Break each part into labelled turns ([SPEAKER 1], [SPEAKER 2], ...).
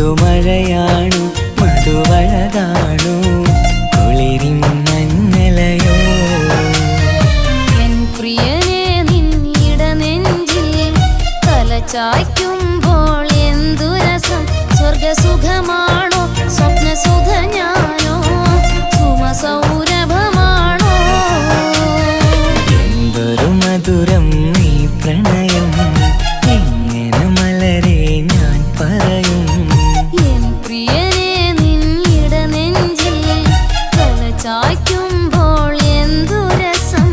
[SPEAKER 1] പുതുമഴയാണു മധുവഴകാണു കുളിരിൻ മഞ്ഞലയോ
[SPEAKER 2] N പ്രിയനെ നിന്നിട നെഞ്ചിൽ തലചായ്ക്കുമ്പോൾ എന്തു രസം സ്വർഗസുഖമാണോ സ്വപ്നസുഖ ഞാനോ സുമസൗരഭമാണോ
[SPEAKER 1] എന്തൊരു മധുരം നീ പ്രണയം എങ്ങനെ മലരെ ഞാൻ പറയും
[SPEAKER 2] എൻ പ്രിയനെ നിന്നിട നെഞ്ചിൽ തലചായ്ക്കുമ്പോൾ എന്തു രസം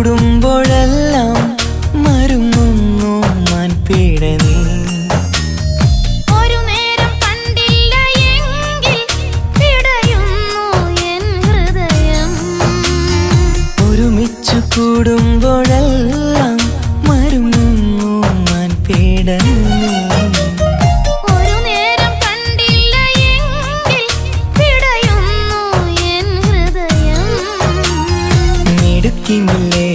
[SPEAKER 1] കൂടുമ്പോഴെല്ലാം മരുങ്ങുന്നു മാൻപീടനീ
[SPEAKER 2] ഒരു നേരം കണ്ടില്ല എങ്കിൽ പിടയുന്നു എൻ ഹൃദയം
[SPEAKER 1] ഒരുമിച്ചു കൂടുമ്പോഴെല്ലാം മരുങ്ങുന്നു മാൻപീടനീ
[SPEAKER 2] ഒരു നേരം കണ്ടില്ല എങ്കിൽ പിടയുന്നു എൻ ഹൃദയം
[SPEAKER 1] മിടുക്കിമില്ലേ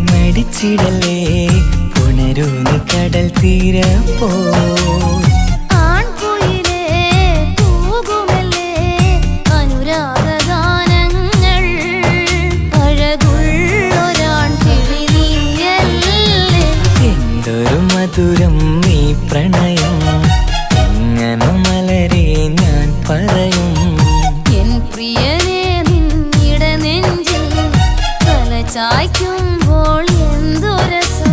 [SPEAKER 1] മടിച്ചിടലേ പുണരൂ നീ കടൽ തീരപ്പോ
[SPEAKER 2] ആൺകുയിലേ തൂകുമല്ലേ അനുരാഗഗാനങ്ങൾ അഴകുള്ളൊരാൺ കിളി നീയല്ലേ
[SPEAKER 1] എന്തൊരു മധുരം നീ പ്രണയം എങ്ങനെ മലരെ ഞാൻ പറയും
[SPEAKER 2] എൻ പ്രിയനെ നിന്നിട നെഞ്ചിൽ തലചായ്ക്കുമ്പോൾ എന്തു രസം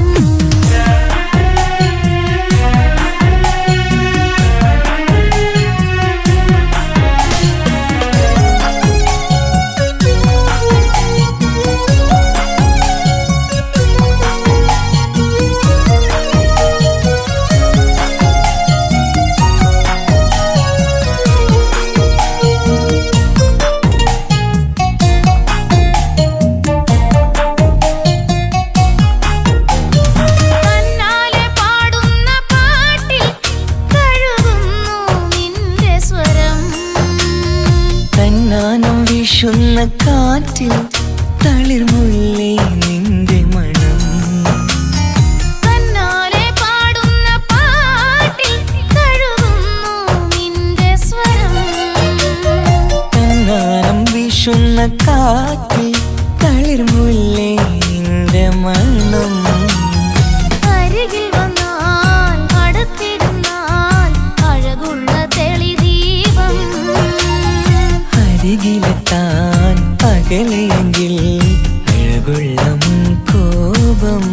[SPEAKER 2] തന്നാലെ പാടുന്ന പാട്ടിൽ കഴുകുന്നു നിന്റെ സ്വരം
[SPEAKER 1] തന്നാനം വീശുന്ന കാറ്റിൽ തളിർമുല്ലേ നിന്റെ മണം
[SPEAKER 2] തന്നാലെ പാടുന്ന പാട്ടിൽ കഴുകുന്നു നിന്റെ സ്വരം
[SPEAKER 1] തന്നാനം വീശുന്ന കാറ്റിൽ തളിർമുല്ലേ നിന്റെ മണം
[SPEAKER 2] അരികിൽ വന്നാൽ അടുത്തിരുന്നാൽ അഴകുള്ള തെളിദീപം
[SPEAKER 1] അരികിലെത്താൻ അകലെയെങ്കിൽ അഴകുള്ള കോപം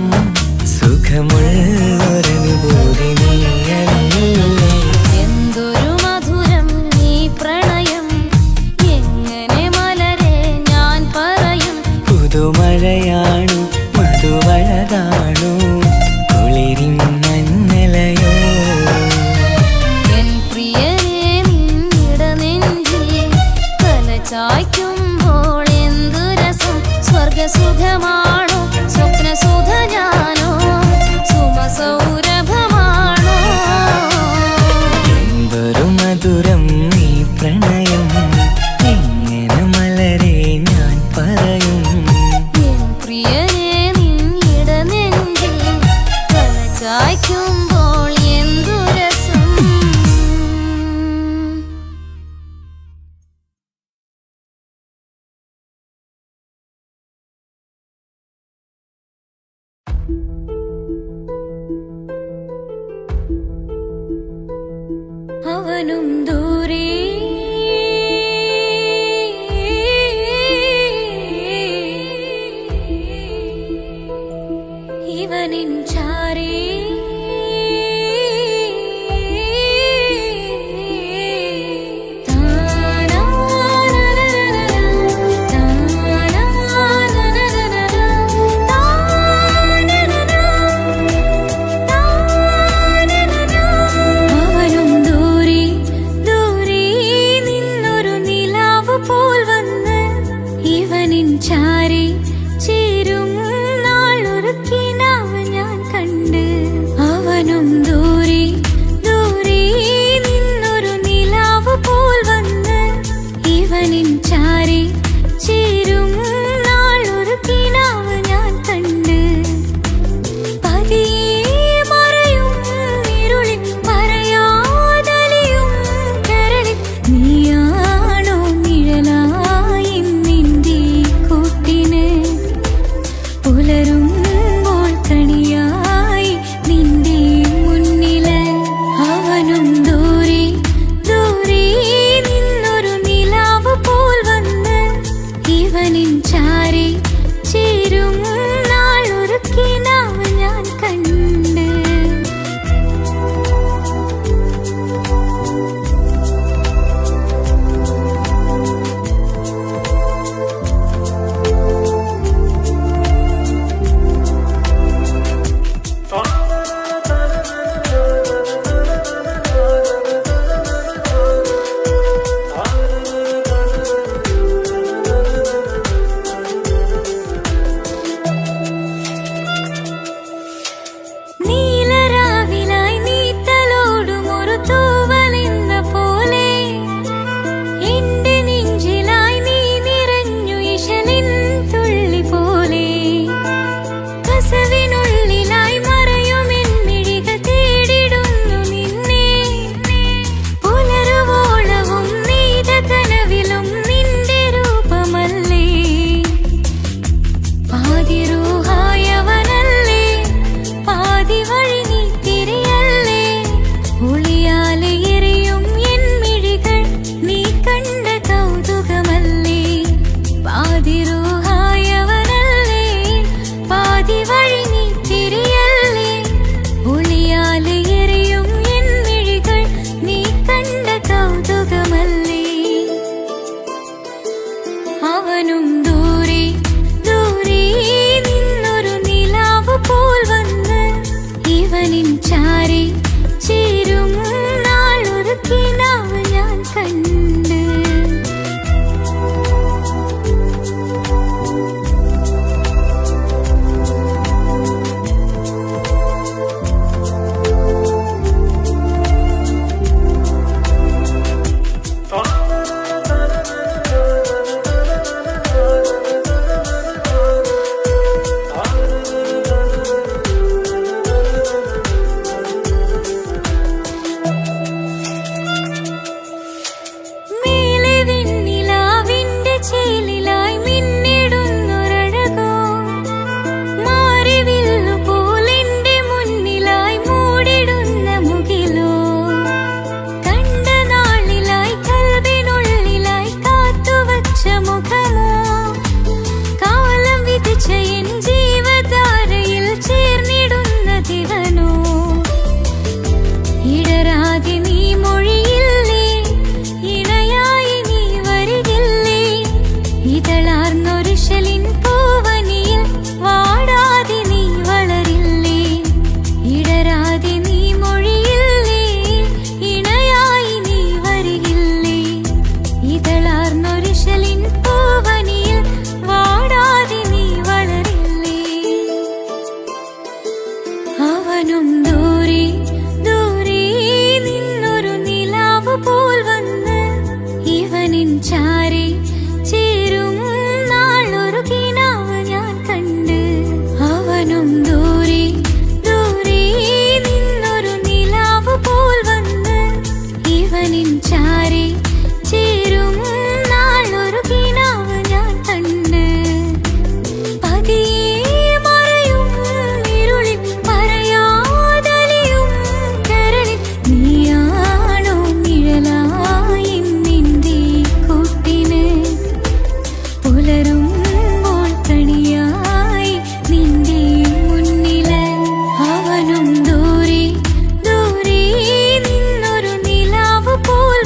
[SPEAKER 1] സുഖമുള്ളൊരനുഭൂതി നീയല്ലേ
[SPEAKER 2] എന്തൊരു മധുരം നീ പ്രണയം എങ്ങനെ മലരെ ഞാൻ പറയും
[SPEAKER 1] പുതുമഴയാണു മധുവഴകാണു കുളിരിൻ മഞ്ഞലയോ
[SPEAKER 2] എൻ പ്രിയനെ നിന്നിട നെഞ്ചിൽ തലചായ്ക്കുമ്പോൾ എന്തു രസം സ്വർഗസുഖമാണോ സ്വപ്നസുഖ ഞാനോ സുമസൗരഭമാണോ
[SPEAKER 1] എന്തൊരു മധുരം നീ പ്രണയം എങ്ങനെ മലരെ ഞാൻ പറയും
[SPEAKER 2] എൻ പ്രിയനെ നിന്നിട നെഞ്ചിൽ തലചായ്ക്കുമ്പോൾ എന്തു രസം അവനും ദൂരെ ഇവനിൻ ചാരേ അവനും അവനും ദൂരെ ദൂരെ നിന്നൊരു നിലാവ് പോൽ വന്ന് ഇവനിൻ ചാരി ചേരും നാളൊരു കിനാവ് ഞാൻ കണ്ട്. അവനും ദൂരെ ദൂരെ നിന്നൊരു നിലാവ് പോൽ വന്ന് ഇവനിൻ ചാരി ചേരും നാളൊരു കിനാവ് ഞാൻ കണ്ട്. അവനും ദൂരെ ദൂരെ നിന്നൊരു നിലാവ് പോൽ വന്ന് ഇവനിൻ ചാരി ചേരും നാളൊരു കിനാവ് ഞാൻ കണ്ട്. അവനും ദൂരെ ദൂരെ നിന്നൊരു നിലാവ് പോൽ വന്ന് ഇവനിൻ ചാരി ചേരും നാളൊരു കിനാവ് ഞാൻ കണ്ട്. പതിയെ മറയും ഇരുളിൽ പറയാതലിയും കരളിൽ നീയാണോ നിഴലായി നിന്റെ കൂട്ടിന് പുലരുമ്പോൾ കണിയായി നിന്റെ മുന്നില്. അവനും ദൂരെ ദൂരെ നിന്നൊരു നിലാവ് പോൽ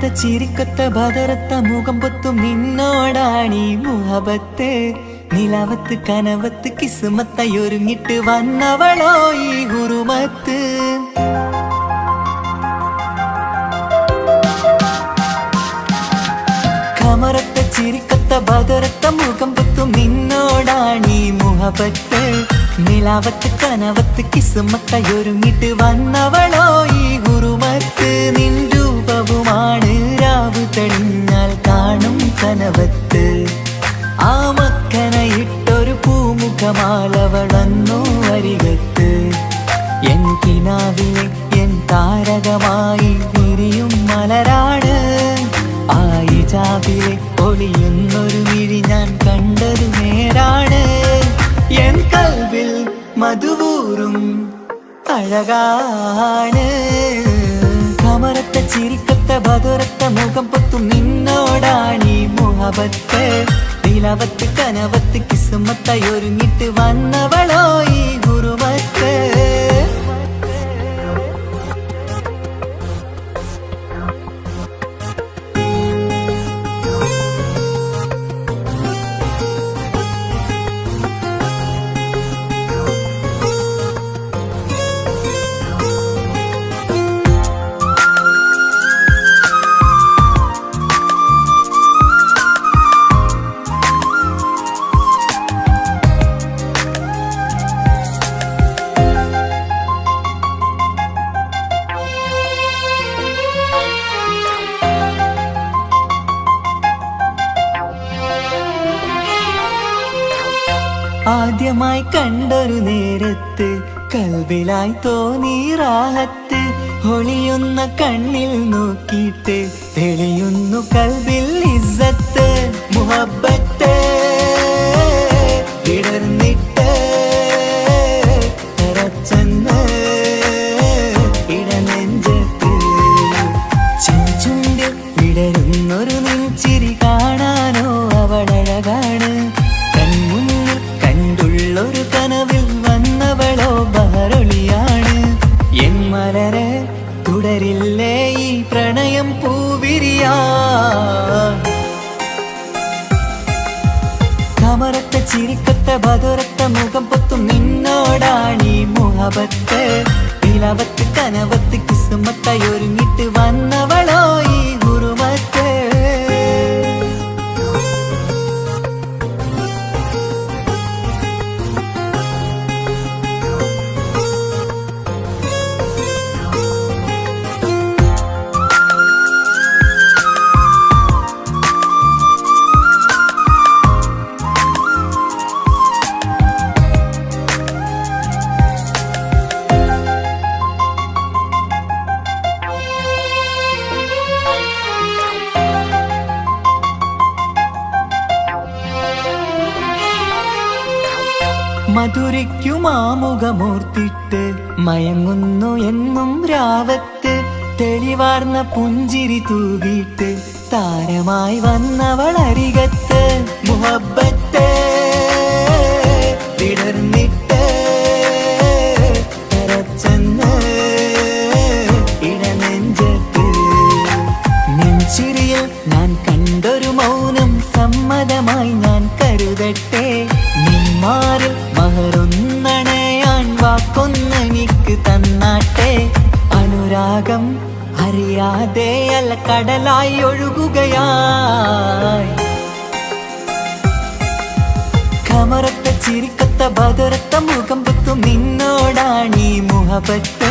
[SPEAKER 1] കമറത്ത ചിരിക്കത്ത ബദറത്ത മുഖം പൊത്തും നിന്നോടാണീ മുഹബത്ത് നിലവത്ത് കനവത്ത് കിസ്മത്തായൊരുങ്ങിട്ട് വന്നവളോ ഈ ഹുറുമത്ത് കമറത്ത ചിരിക്കത്ത ബദറത്ത മുഖം പൊത്തും നിന്നോടാണീ മുഹബത്ത് നിലവത്ത് കനവത്ത് കിസ്മത്തായൊരുങ്ങിട്ട് വന്നവളോ ഈ ഹുറുമത്ത് നിൻ രൂപവുമാണ് രാവ് തെളിഞ്ഞാൽ കാണും കനവത്ത് ആ മക്കനയിട്ടൊരു പൂമുഖമാലവളന്നു അരികത്ത് എൻ കിനാവിലെ എൻ താരകമായി വിരിയും മലരാണ് ആ ഇജാബിലെ ഒളിയുന്നൊരു മിഴി ഞാൻ കണ്ടതു നേരാണ് എൻ കൽവിൽ മധുവൂറും അഴകാണ് കമറത്ത ചിരിക്കത്ത ബദറത്ത മുഖം പൊത്തും നിന്നോടാണീ മുഹബത്ത് നിലവത്ത് കനവത്ത് കിസ്മത്തായൊരുങ്ങിട്ട് വന്നവളോ ഈ ഹുറുമത്ത് ആദ്യമായി കണ്ടൊരു നേരത്ത് കൽബിലായി തോന്നി റാഹത്ത് ഒളിയുന്ന കണ്ണിൽ നോക്കിയിട്ട് തെളിയുന്നു കൽബിൽ ഇസ്സത്ത് മുഹബ്ബത്ത് വിടർന്നിട്ട് തരച്ചെന്ന് ഇടനെഞ്ചത്ത് ചെഞ്ചുണ്ടിൽ വിടരുന്നൊരു നെഞ്ചിരി കാണാനോ അവളഴകാണ് ഒരു കനവിൽ വന്നവളോ ബഹറൊളിയാണ് എൻ മലരെ തുടരില്ലേ ഈ പ്രണയം പൂവിരിയാ കമറത്ത ചിരിക്കത്ത ബദറത്ത മുഖം പൊത്തും നിന്നോടാണീ മുഹബത്ത് നിലവത്ത് കനവത്ത് കിസ്മത്തായൊരുങ്ങിട്ട് വന്നവളോ ഈ ഹുറുമത്ത് മധുരയ്ക്കുമാമുഖമോർത്തിട്ട് മയങ്ങുന്നു എന്നും രാവത്ത് തെളിവാർന്ന പുഞ്ചിരി തൂകിയിട്ട് താരമായി വന്നവൾ അരികത്ത് മുഹബ്ബത്ത് വിടർന്നിട്ട് തരച്ചെന്ന് ഇടനെഞ്ചത്ത് നെഞ്ചിരിയിൽ ഞാൻ കണ്ടൊരു മൗനം സമ്മതമായി ഞാൻ കരുതട്ടെ നിന്മാറിൽ മഹറൊന്നണയാൻ വാക്കൊന്നെനിക്ക് തന്നാട്ടെ അനുരാഗം അറിയാതെ അല്ല കടലായി ഒഴുകുകയായി കമറത്ത ചിരിക്കത്ത ബദറത്ത മുഖം പൊത്തും നിന്നോടാണീ മുഹബത്ത്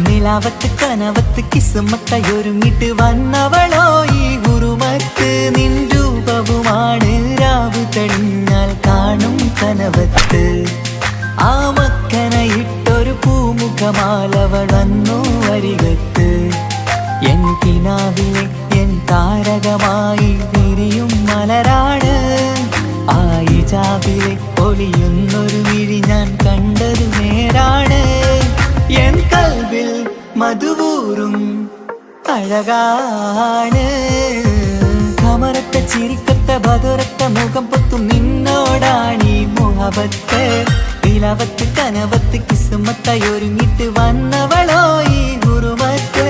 [SPEAKER 1] നിലവത്ത് കനവത്ത് കിസ്മത്തായൊരുങ്ങിട്ട് വന്നവളോ ഈ ഹുറുമത്ത് നിൻ രൂപവുമാണ് രാവ് തെളിഞ്ഞാൽ കാണും കനവത്ത് ആ മക്കനയിട്ടൊരു പൂമുഖമാലവളന്നു അരികത്ത് എൻ കിനാവിലെ എൻ താരകമായി വിരിയും മലരാണ് ആ ഇജാബിലെ ഒളിയുന്നൊരു മിഴി ഞാൻ കണ്ടതു നേരാണ് എൻ കൽവിൽ മധുവൂറും അഴകാണ് കമറത്ത ചിരിക്കത്ത ബദറത്ത മുഖം പൊത്തും നിന്നോടാണീ മുഹബത്ത് നിലവത്ത് കനവത്ത് കിസ്മത്തായൊരുങ്ങിട്ട് വന്നവളോ ഈ ഹുറുമത്ത്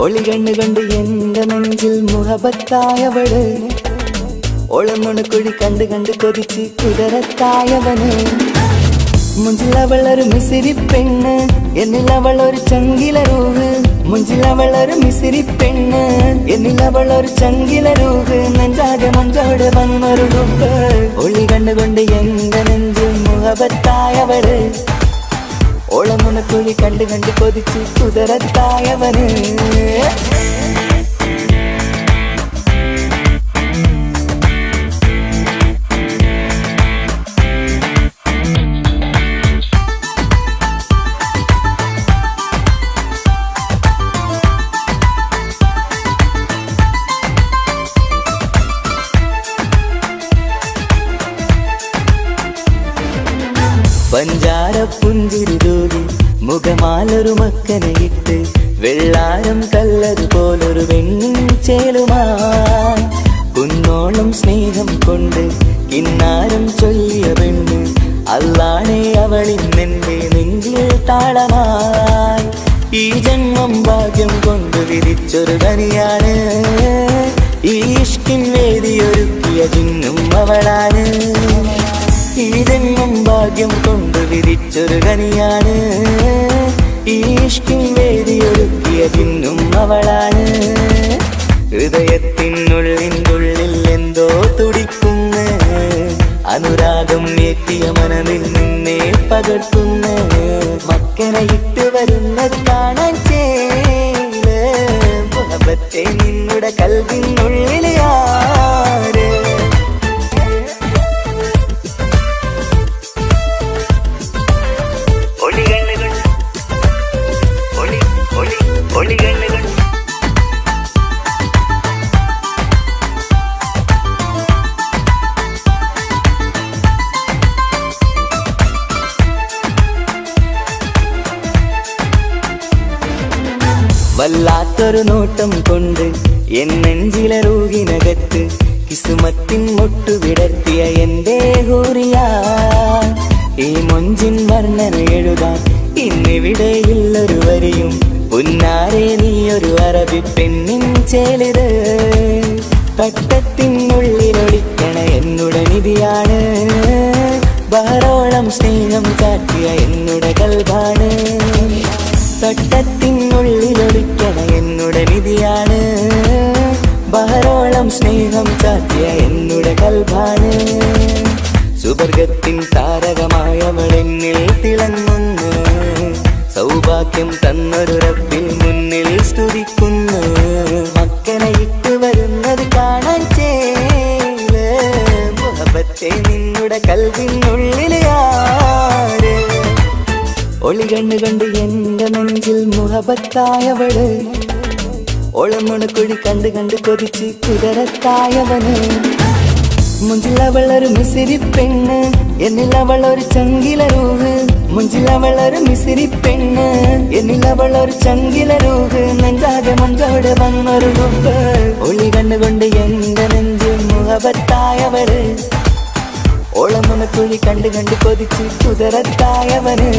[SPEAKER 1] ഒളി കണ്ണുകൊണ്ട് എന്റെ നെഞ്ചിൽ മുഹബത്തായവള് ഒളമുണക്കുഴി കണ്ട് കണ്ട് കൊതിച്ച് കുതിരത്തായവന് മുഞ്ചിലവളൊരു മിസിരി പെണ്ണ് എന്നിലവളൊരു ചങ്കിലരൂഹ് മുഞ്ചിലവളൊരു മിസിരി പെണ്ണ് എന്നിലവളൊരു ചങ്കിലരൂഹ് നെഞ്ചാകെ മഞ്ചോട് വന്നൊരു ഡുബ് ഒളി കണ്ണുകൊണ്ട് എന്റെ നെഞ്ചിൽ മുഹബത്തായവള് ഓളമുണക്കുഴി കണ്ട് കണ്ട് കൊതിച്ച് കുതിരത്തായവന് പഞ്ചാര പുഞ്ചിരി തൂകി മുഖമാലൊരു മക്കനയിട്ട് വെള്ളാരം കല്ലതുപോലൊരു വെണ്ണിൻ ചേലുമായി കുന്നോളം സ്നേഹം കൊണ്ട് കിന്നാരം ചൊല്ലിയ പെണ്ണ് അല്ലാണേ അവളിന്നെന്റെ നെഞ്ചിൽ താളമായി ഈ ജന്മം ഭാഗ്യം കൊണ്ട് വിധിച്ചൊരു കനിയാണ് ഈ ഇഷ്കിൻ വേദിയൊരുക്കിയ ജിന്നും അവളാണ് ഈ ജന്മം ഭാഗ്യം കൊണ്ട് വിധിച്ചൊരു കനിയാണ് ഈ ഇഷ്കിൻ വേദിയൊരുക്കിയ ജിന്നും അവളാണ് ഹൃദയത്തിനുള്ളിനുള്ളിൽ എന്തോ തുടിക്കുന്ന അനുരാഗം എത്തിയ മനതിൽ നിന്നെ പകർത്തുന്ന മക്കനെ ഇട്ട് വരുന്നത് കാണാൻ ചേല് മുഹബത്തെ നിന്നുടെ കൽവിനുള്ളിൽ ആര് വല്ലാത്തൊരു നോട്ടം കൊണ്ട് എൻ നെഞ്ചിലെ റൂഹിനകത്ത് കിസുമത്തിൻ മുട്ടു വിടർത്തിയ എന്റെ ഹൂറിയ ഈ മൊഞ്ചിൻ വർണ്ണന എഴുതാൻ ഇന്നിവിടെയുള്ളൊരു വരിയും പുന്നാരെ നീയൊരു അറബി പെണ്ണിൻ ചേലിത് തട്ടത്തിനുള്ളിലൊളിക്കണ എന്നുടെ നിധിയാണ് ബഹറോളം സ്നേഹം കാട്ടിയ എന്നുടെ കൽബാണ് തട്ടത്തിനുള്ളിലൊളിക്കണ എന്നുടെ നിധിയാണ് ബഹറോളം സ്നേഹം കാട്ടിയ എന്നുടെ കൽബാണ് സുവർഗത്തിൻ താരകമായവളെന്നിൽ തിളങ്ങുന്നു സൗഭാഗ്യം തന്നൊരു റബ്ബിൽ മുന്നിൽ സ്തുതിക്കുന്നു മക്കനെ ഇട്ട് വരുന്നത് കാണാൻ ചേല് മുഹബത്തെ നിന്നുടെ കൽവിനുള്ളിൽ ആര് ഒളി കണ്ണു കണ്ട് എന്റെ നെഞ്ചിൽ മുഹബത്തായവള് ഒളമുണക്കുഴി കണ്ട് കണ്ട് കൊതിച്ച് കുതിരത്തായവന് മുഞ്ചിലവളൊരു മിസിരി പെണ്ണ് എന്നിലവളൊരു ചങ്കിലരൂഹ് മുഞ്ചിലവളൊരു മിസിരി പെണ്ണ് എന്നിലവളൊരു ചങ്കിലരൂഹ് നെഞ്ചാകെ മഞ്ചോട് വന്നൊരു ഡുബ് ഒളി കണ്ണുകൊണ്ട് എന്റെ നെഞ്ചിൽ മുഹബത്തായവള് ഓളമുണക്കുഴി കണ്ട് കണ്ട് കൊതിച്ച് കുതിരത്തായവന്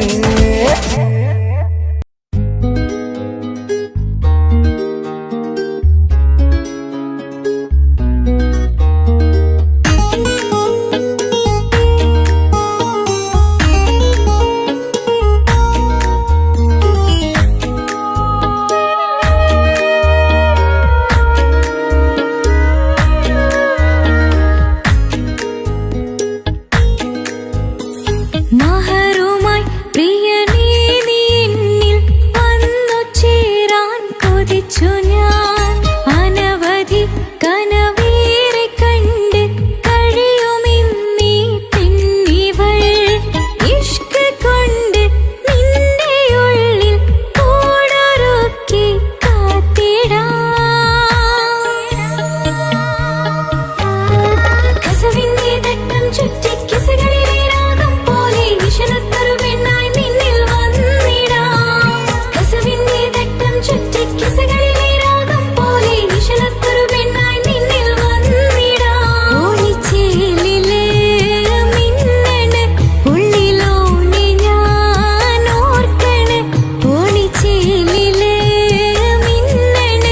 [SPEAKER 2] മഹറുമായി പ്രിയനേ നീ എന്നിൽ വന്നു ചേരാൻ കൊതിച്ചു ഞാൻ അനവധി കനവേറെ കണ്ട് കഴിയുമിന്നീ പെണ്ണിവൾ ഇഷ്ക് കൊണ്ട് നിന്റെ ഉള്ളിൽ കൂടൊരുക്കി കാത്തിടാം കസവിന്റെ തട്ടം ചുറ്റി കിസകളിലെ രാഗം പോലെ വിഷണത്തൊരു പെണ്ണായി നിന്നിൽ വന്നിടാം കസവിന്റെ തട്ടം ചുറ്റി കിസകളിലെ രാഗം പോലെ വിഷണത്തൊരു പെണ്ണായി നിന്നിൽ വന്നിടാം ഓണിച്ചേലില് മിന്നണ് ഉള്ളിലോണി ഞാൻ ഓർക്കണ് ഓണിച്ചേലില് മിന്നണ്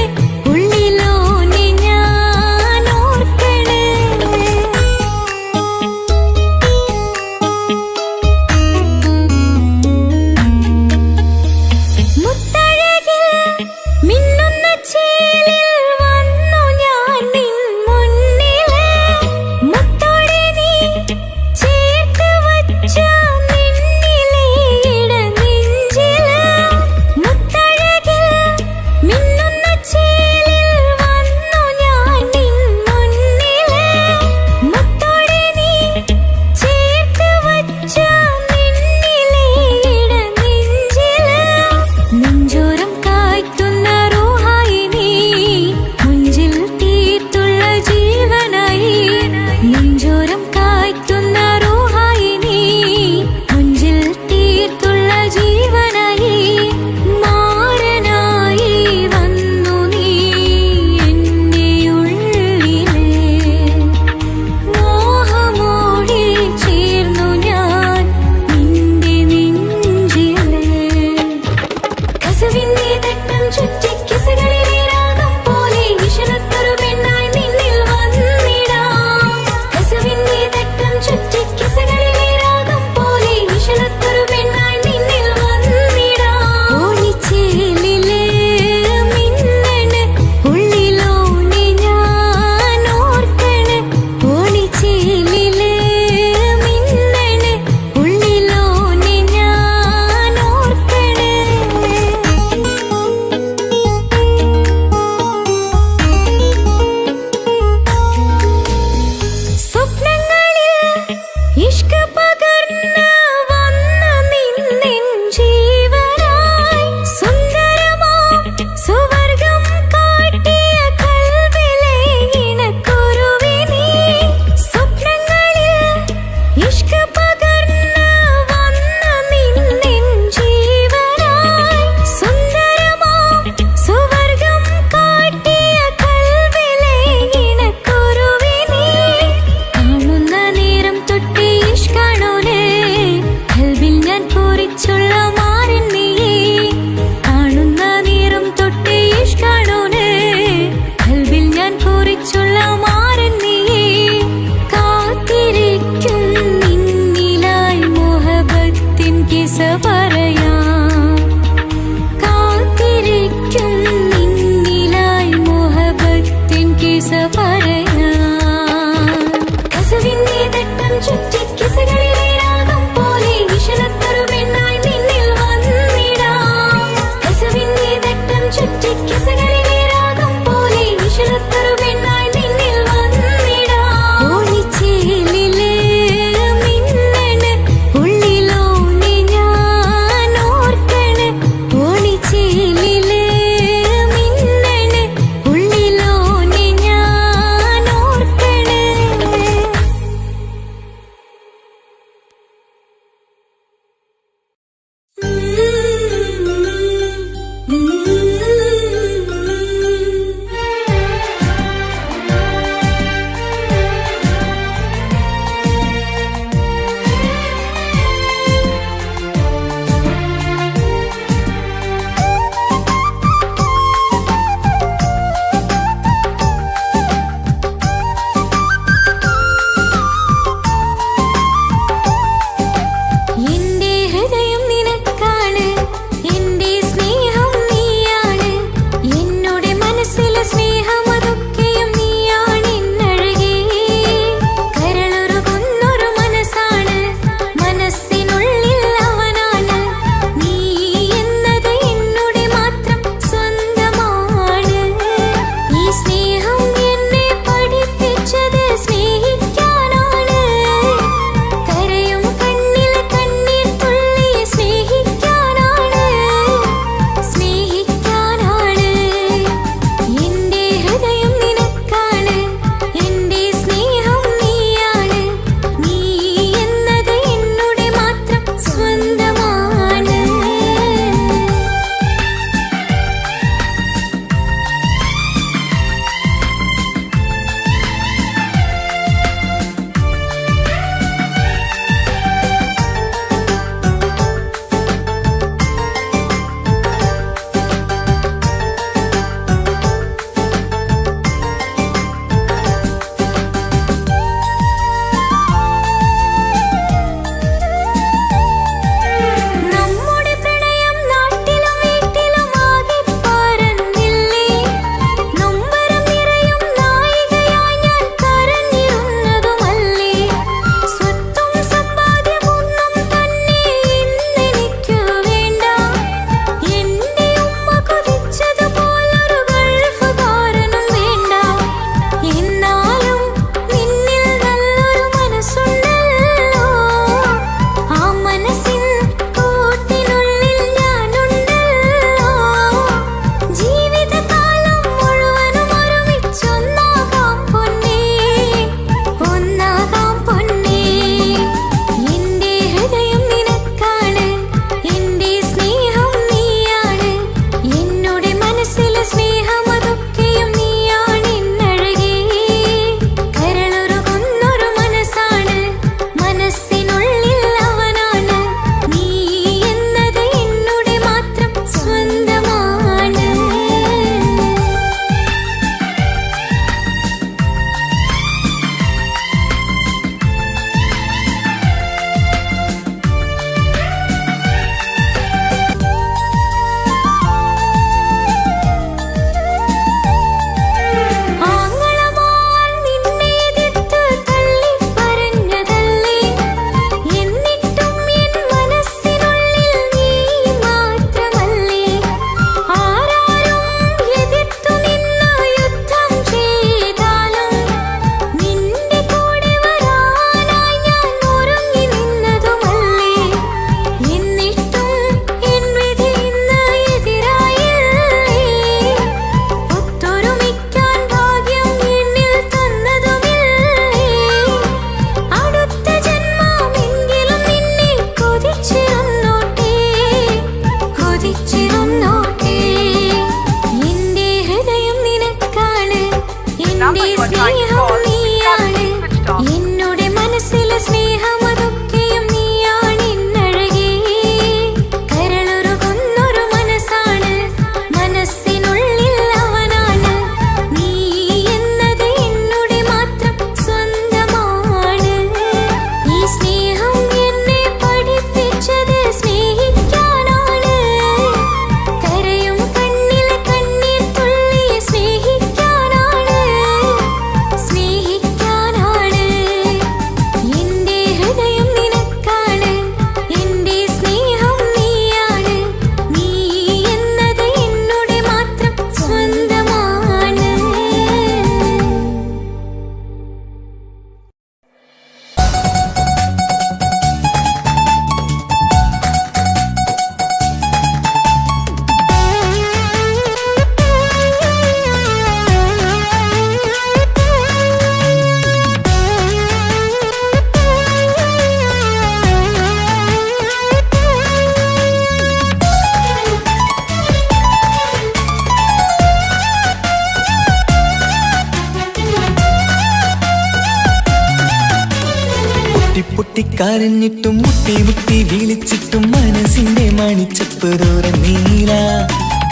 [SPEAKER 1] പൊട്ടിപ്പൊട്ടിക്കരഞ്ഞിട്ടും മുട്ടി മുട്ടി വിളിച്ചിട്ടും മനസ്സിന്റെ മണിച്ചപ്പുറോര നീല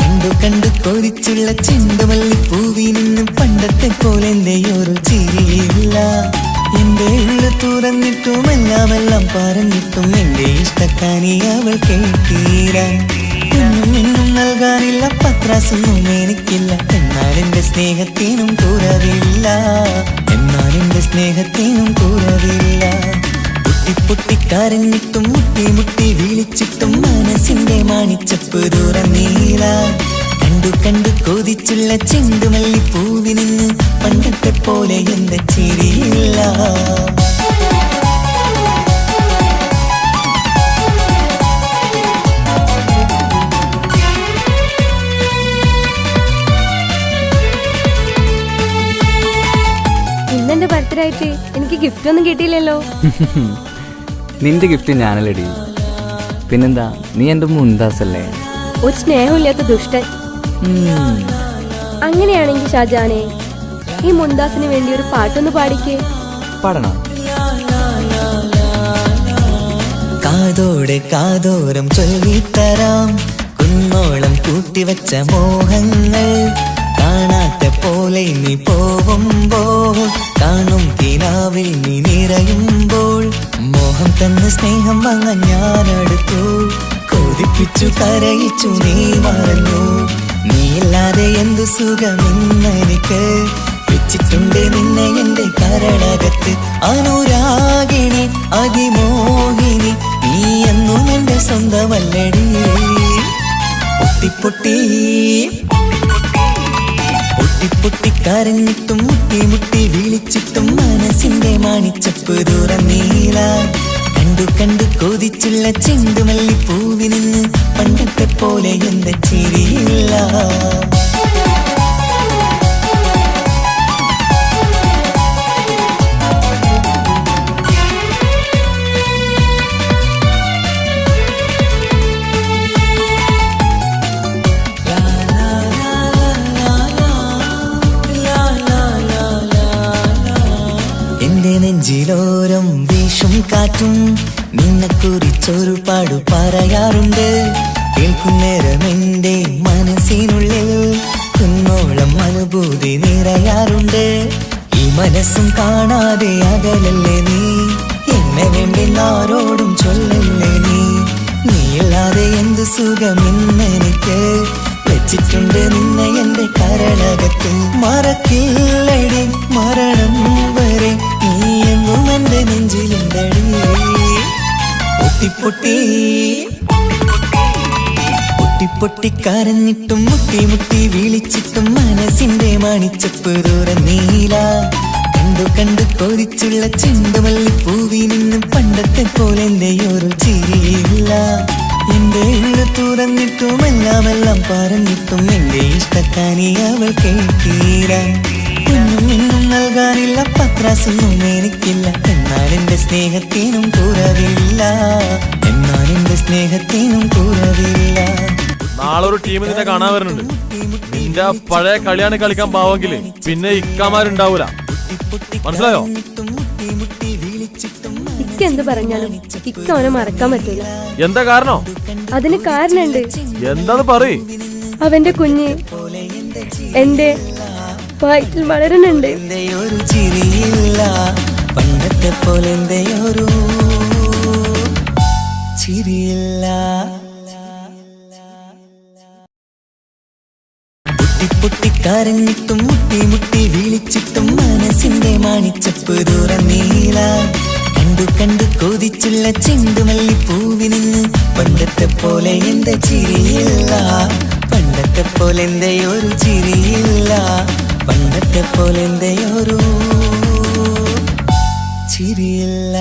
[SPEAKER 1] കണ്ടു കണ്ടു കൊതിച്ചുള്ള ചെണ്ടുമല്ലിപ്പൂവി നിന്നും പണ്ടത്തെ പോലെ എന്റെയൊരു ചിരിയില്ല. എന്റെ ഉള്ള തുറന്നിട്ടും എല്ലാം പറഞ്ഞിട്ടും എന്റെ ഇഷ്ടക്കാനി അവൾ കേട്ടീര. എന്നും നൽകാനില്ല പത്രാസൊന്നും എനിക്കില്ല. എന്നാൽ എന്റെ സ്നേഹത്തിനും കുറവില്ല. എന്നാൽ എന്റെ സ്നേഹത്തിനും കുറവില്ല. പൊട്ടിപ്പൊട്ടിക്കരഞ്ഞിട്ടും മുട്ടി മുട്ടി വിളിച്ചിട്ടും മനസ്സിന്റെ മാണിച്ചപ്പുറ നീല കണ്ടു കണ്ടു കൊതിച്ചുള്ള ചെണ്ടുമല്ലിപ്പൂവി നിന്ന് പണ്ടത്തെ പോലെ എന്റെ ചിരിയില്ല.
[SPEAKER 3] ഇന്നെന്റെ ബർത്ത്ഡേ ആയിട്ട് എനിക്ക് ഗിഫ്റ്റ് ഒന്നും കിട്ടിയില്ലല്ലോ.
[SPEAKER 4] നിന്റെ ഗിഫ്റ്റ് ഞാനല്ലടി, പിന്നെന്താ, നീ എന്റെ മുന്താസല്ലേ.
[SPEAKER 3] ഒരു സ്നേഹമില്ലാത്ത ദുഷ്ടൻ. അങ്ങനെയാണെങ്കിൽ ഷാജാനെ, ഈ മുന്താസിന് വേണ്ടി ഒരു പാട്ടൊന്ന് പാടിക്കേ.
[SPEAKER 4] പാടണം.
[SPEAKER 1] കാതോടെ കാതോരം ചൊല്ലിത്തരാം കുന്നോളം കൂട്ടിവച്ച മോഹങ്ങൾ. കാണാത്ത പോലെ നീ പോവുമ്പോൾ കാണും കിനാവിൽ നീ നിറയുമ്പോൾ മോഹം തന്ന സ്നേഹം വാങ്ങാൻ ഞാനെടുത്തു. കൊതിപ്പിച്ചു കരയിച്ചു നീ മറന്നു. നീയില്ലാതെ എന്തു സുഖമെന്നെനിക്ക്. വെച്ചിട്ടുണ്ട് നിന്നെ എന്റെ കരളകത്ത്. അനുരാഗിണി അതിമോഹിനി നീ എന്നും എന്റെ സ്വന്തമല്ലടി. പൊട്ടിപ്പൊട്ടി പൊട്ടിപ്പൊട്ടിക്കരഞ്ഞിട്ടും മുട്ടി മുട്ടി വിളിച്ചിട്ടും മനസ്സിന്റെ മാണിച്ചപ്പുറ നീല കണ്ടു കണ്ടു കൊതിച്ചുള്ള ചെണ്ടുമല്ലിപ്പൂവി നിന്ന് പണ്ടത്തെ പോലെ എന്റെ ചിരിയില്ല. എന്റെ നെഞ്ചിലോരം വീശും കാറ്റും നിന്നെ കുറിച്ചൊരു പാടു പറയാറുണ്ട്. കേൾക്കുന്നേരം എന്റെ മനസ്സിനുള്ളിൽ കുന്നോളം അനുഭൂതി നിറയാറുണ്ട്. ഈ മനസ്സും കാണാതെ അകലല്ലേ നീ. എന്നെ വേണ്ടി ആരോടും ചൊല്ലല്ലേ നീ. നീയില്ലാതെ എന്ത് സുഖമെന്നെനിക്ക്. വെച്ചിട്ടുണ്ട് നിന്നെ എന്റെ കരളകത്ത്. മറക്കില്ലടി മരണം വരെ നീ എന്നും എന്റെ നെഞ്ചിലുണ്ടടി. പൊട്ടിപ്പൊട്ടി പൊട്ടിപ്പൊട്ടിക്കരഞ്ഞിട്ടും മുട്ടി മുട്ടി വിളിച്ചിട്ടും മനസ്സിന്റെ മാണിച്ചപ്പുറ നീല കണ്ടു കണ്ടു കൊതിച്ചുള്ള ചെണ്ടുമല്ലിപ്പൂവി നിന്നും പണ്ടത്തെ പോലെ എന്റെയൊരു ചിരിയില്ല. എന്റെ ഉള്ളു തുറന്നിട്ടും എല്ലാം പറഞ്ഞിട്ടും എന്റെ ഇഷ്ടക്കാനി അവൾ കേട്ടീര. എന്നും നൽകാനില്ല പത്രാസൊന്നും എനിക്കില്ല. എന്നാൽ എന്റെ സ്നേഹത്തിനും കുറവില്ല. എന്നാൽ എന്റെ സ്നേഹത്തിനും കുറവില്ല.
[SPEAKER 5] നാളെ ഒരു ടീം നിന്നെ കാണാൻ വരുന്നുണ്ട്. നിന്റെ പഴയ കളിയാണ് കളിക്കാൻ പാവെങ്കില് പിന്നെ ഇക്കാമാരുണ്ടാവൂല. മനസ്സിലായോ?
[SPEAKER 3] ഇക്ക എന്ത് പറഞ്ഞാലും ഇക്ക അവനെ മറക്കാൻ പറ്റൂല.
[SPEAKER 5] എന്താ കാരണം?
[SPEAKER 3] അതിന് കാരണുണ്ട്.
[SPEAKER 5] എന്താന്ന് പറയ്.
[SPEAKER 3] അവന്റെ കുഞ്ഞ് എന്റെ വയറ്റിൽ വളരുന്നുണ്ട്.
[SPEAKER 1] ഒരു ചിരിയില്ല പണ്ടത്തെ പോലെ ഒരു ചിരിയില്ല. പൊട്ടിപ്പൊട്ടിക്കരഞ്ഞിട്ടും മുട്ടി മുട്ടി വിളിച്ചിട്ടും മനസ്സിന്റെ മാണിച്ചപ്പുറ നീല കണ്ടു കണ്ടു കൊതിച്ചുള്ള ചെണ്ടുമല്ലിപ്പൂവി നിന്ന് പണ്ടത്തെ പോലെ എന്റെ ചിരിയില്ല. പണ്ടത്തെ പോലെ ഒരു ചിരിയില്ല. പണ്ടത്തെ പോലെ ഒരു ചിരിയില്ല.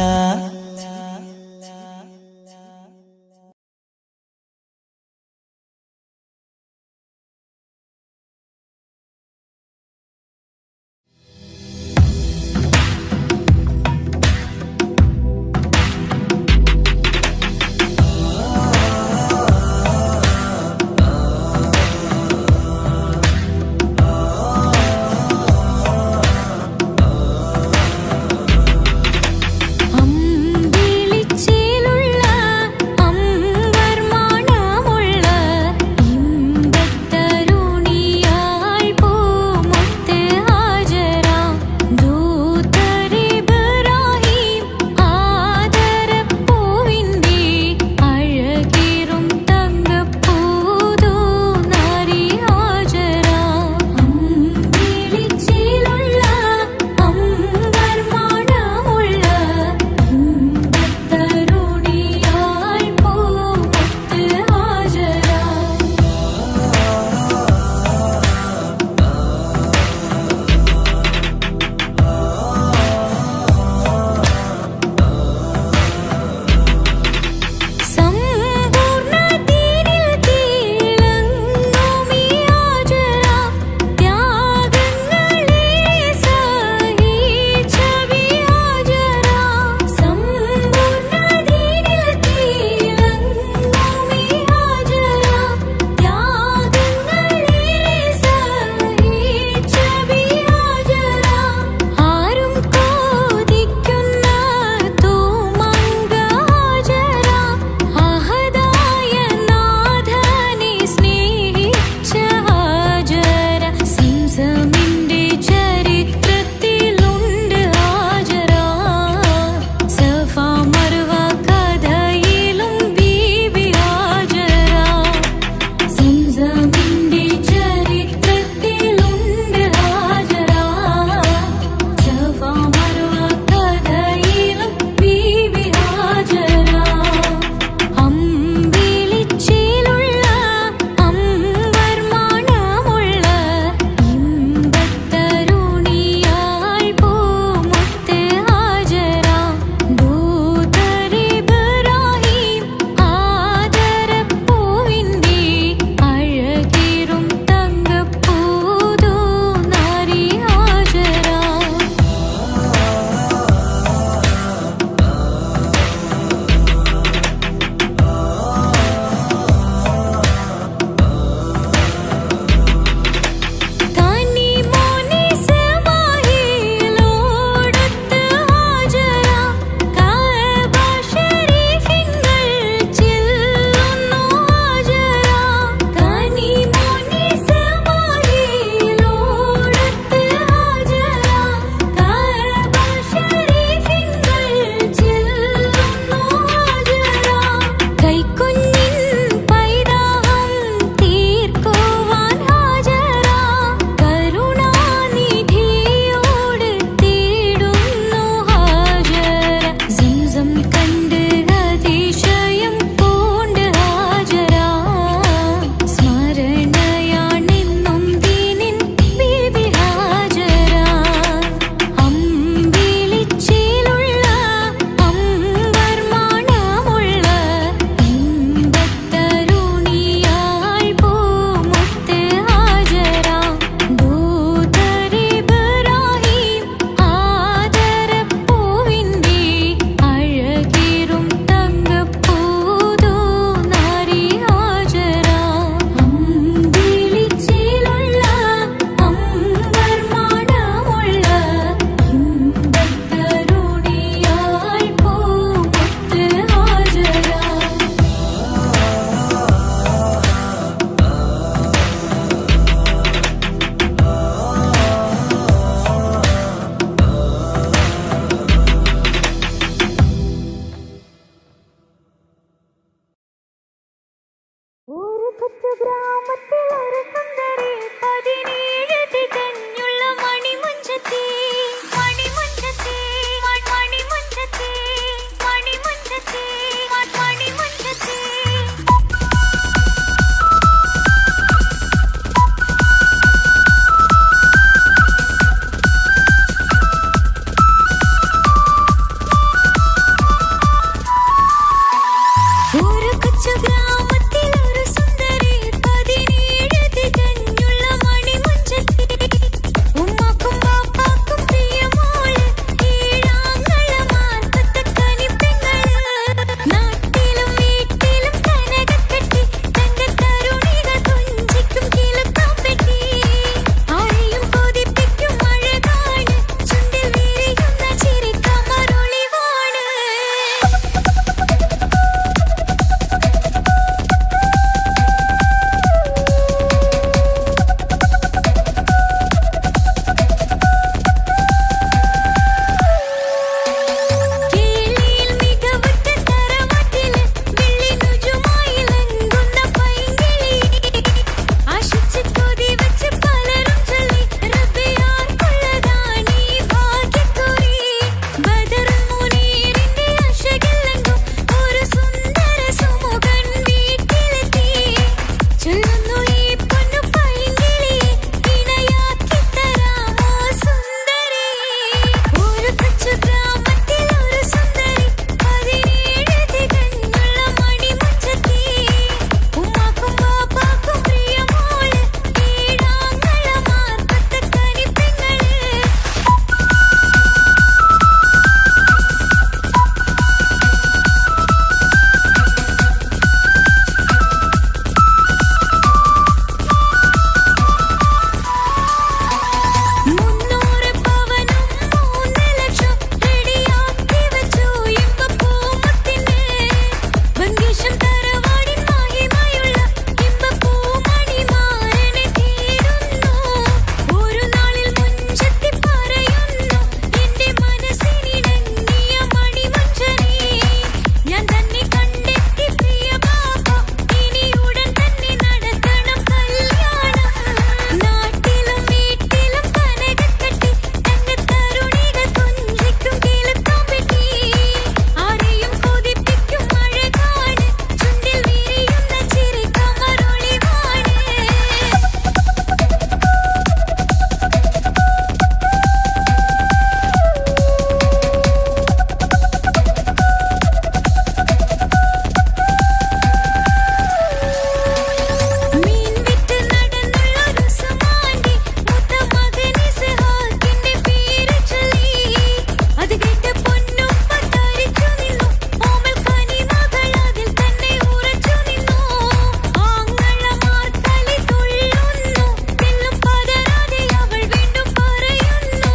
[SPEAKER 2] കൊച്ചു ഗ്രാമത്തിലൊരു സുന്ദരി 17 തികഞ്ഞുള്ള മണിമുഞ്ചത്തി മണിമുഞ്ചത്തി മണിമുഞ്ചത്തി മണിമുഞ്ചത്തി മണിമുഞ്ചത്തി ഒരു കൊച്ചു ഗ്രാമത്തിലൊരു സുന്ദരി 17 തികഞ്ഞുള്ള മണിമുഞ്ചത്തി ഉമ്മാക്കും ബാപ്പാക്കും പ്രിയമോള് ഏഴാങ്ങളമാർക്കൊത്ത കനിപ്പെങ്ങള് നാട്ടിലും വീട്ടിലും കനകക്കെട്ടി തങ്കത്തരുണികൾ കൊഞ്ചിക്കും കിലുക്കാപ്പെട്ടി ആരെയും കൊതിപ്പിക്കും അഴകാണ് ചുണ്ടിൽ വിരിയുന്ന ചിരി കമറൊളിവാണ് കേളിയിൽ മികവുറ്റ തറവാട്ടില് വെള്ളി നുജുമായിലങ്കുന്ന പൈങ്കിളി ആശിച്ച് കൊതി വെച്ച് പലരും ചൊല്ലി റബ്ബിയാർക്കുള്ളതാണീ ഭാഗ്യക്കുറി ബദറുൽ മുനീറിന്റെ അശകിലെങ്കും ഒരു സുന്ദര സുമുഖൻ വീട്ടിലെത്തി ചൊല്ലുന്നു ഈ പൊന്നു പൈങ്കിളിയെ ഇണയാക്കി തരാമോ സുന്ദരി ഒരു കൊച്ചു ഗ്രാമത്തിലൊരു സുന്ദരി 17 തികഞ്ഞുള്ള മണിമുഞ്ചത്തി ഉമ്മാക്കും ബാപ്പാക്കും പ്രിയമോള് ഏഴാങ്ങളമാർക്കൊത്ത കനിപ്പെങ്ങള് മുന്നൂറ് പവനും 3 ലക്ഷം റെഡിയാക്കി വെച്ചു ഇമ്പപ്പൂമുത്തിന് ഭംഗീഷം തറവാടിൻ മഹിമയുള്ള ഇമ്പപ്പൂമണിമാരനെ തേടുന്നു ഒരു നാളിൽ മുഞ്ചത്തി പറയുന്നു എന്റെ മനസ്സിനിണങ്ങിയ മണിമുഞ്ചനെ ഞാൻ തന്നെ കണ്ടെത്തി പ്രിയ ബാബ ഇനി ഉടൻ തന്നെ നടത്തണം കല്യാണം നാട്ടിലും വീട്ടിലും കനകക്കെട്ടി തങ്കത്തരുണികൾ കൊഞ്ചിക്കും കിലുക്കാപ്പെട്ടി ആരെയും കൊതിപ്പിക്കും അഴകാണ് ചുണ്ടിൽ വിരിയുന്ന ചിരി കമറൊളിവാണ് മീൻ വിറ്റ് നടന്നുള്ളൊരു സമാന്റി മൂത്ത മകൻ ഇസ്ഹാക്കിന്റെ പേര് ചൊല്ലി അത് കേട്ട് പൊന്നുപ്പ തരിച്ചു നിന്നു ഓമൽ കനിമകൾ അതിൽ തന്നെ ഉറച്ചു നിന്നു ആങ്ങളമാർ കളി തുള്ളുന്നു തെല്ലും പതരാതെ അവൾ വീണ്ടും പറയുന്നു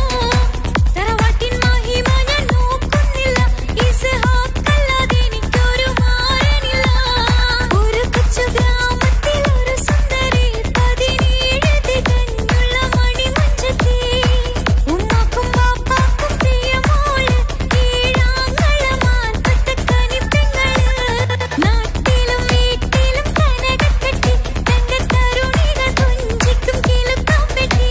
[SPEAKER 2] തറവാട്ടിൻ മഹിമ ഞാൻ നോക്കുന്നില്ല ഇസ്ഹാക്കല്ലാതെ എനിക്കൊരു മാരനില്ല ഒരു കൊച്ചു ഗ്രാമത്തിലൊരു സുന്ദരി 17 തികഞ്ഞുള്ള മണിമുഞ്ചത്തി ഉമ്മാക്കും ബാപ്പാക്കും പ്രിയമോള് ഏഴാങ്ങളമാർക്കൊത്ത കനിപ്പെങ്ങള് നാട്ടിലും വീട്ടിലും കനകക്കെട്ടി തങ്കത്തരുണികൾ കൊഞ്ചിക്കും കിലുക്കാപ്പെട്ടി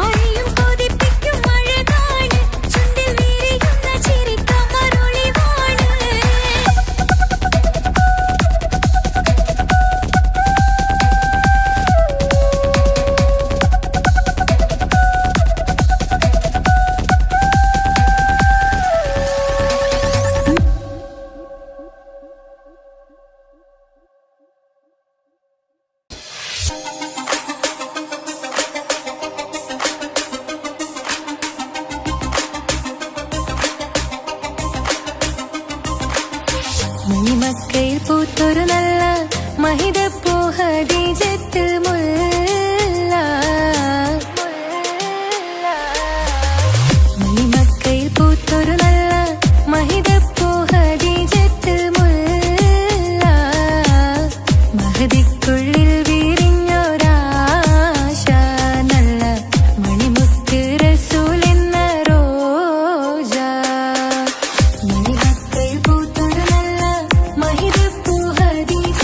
[SPEAKER 2] ആരെയും കൊതിപ്പിക്കും അഴകാണ് ചുണ്ടിൽ വിരിയുന്ന ചിരി കമറൊളിവാണ് മണിമക്കയിൽ പൂത്തൊരു നല്ല മഹിതപ്പൂ ഹദീജത്ത് മുല്ല മണിമക്കയിൽ പൂത്തൊരു നല്ല മഹിതപ്പൂ ഹദീജത്ത് മുല്ല മഹദിക്കുള്ളിൽ വിരിഞ്ഞൊരാശ നല്ല മണിമുത്ത് റസൂൽ എന്ന റോജ മണിമക്കയിൽ പൂത്തൊരു നല്ല മഹിതപ്പൂ ഹദീജ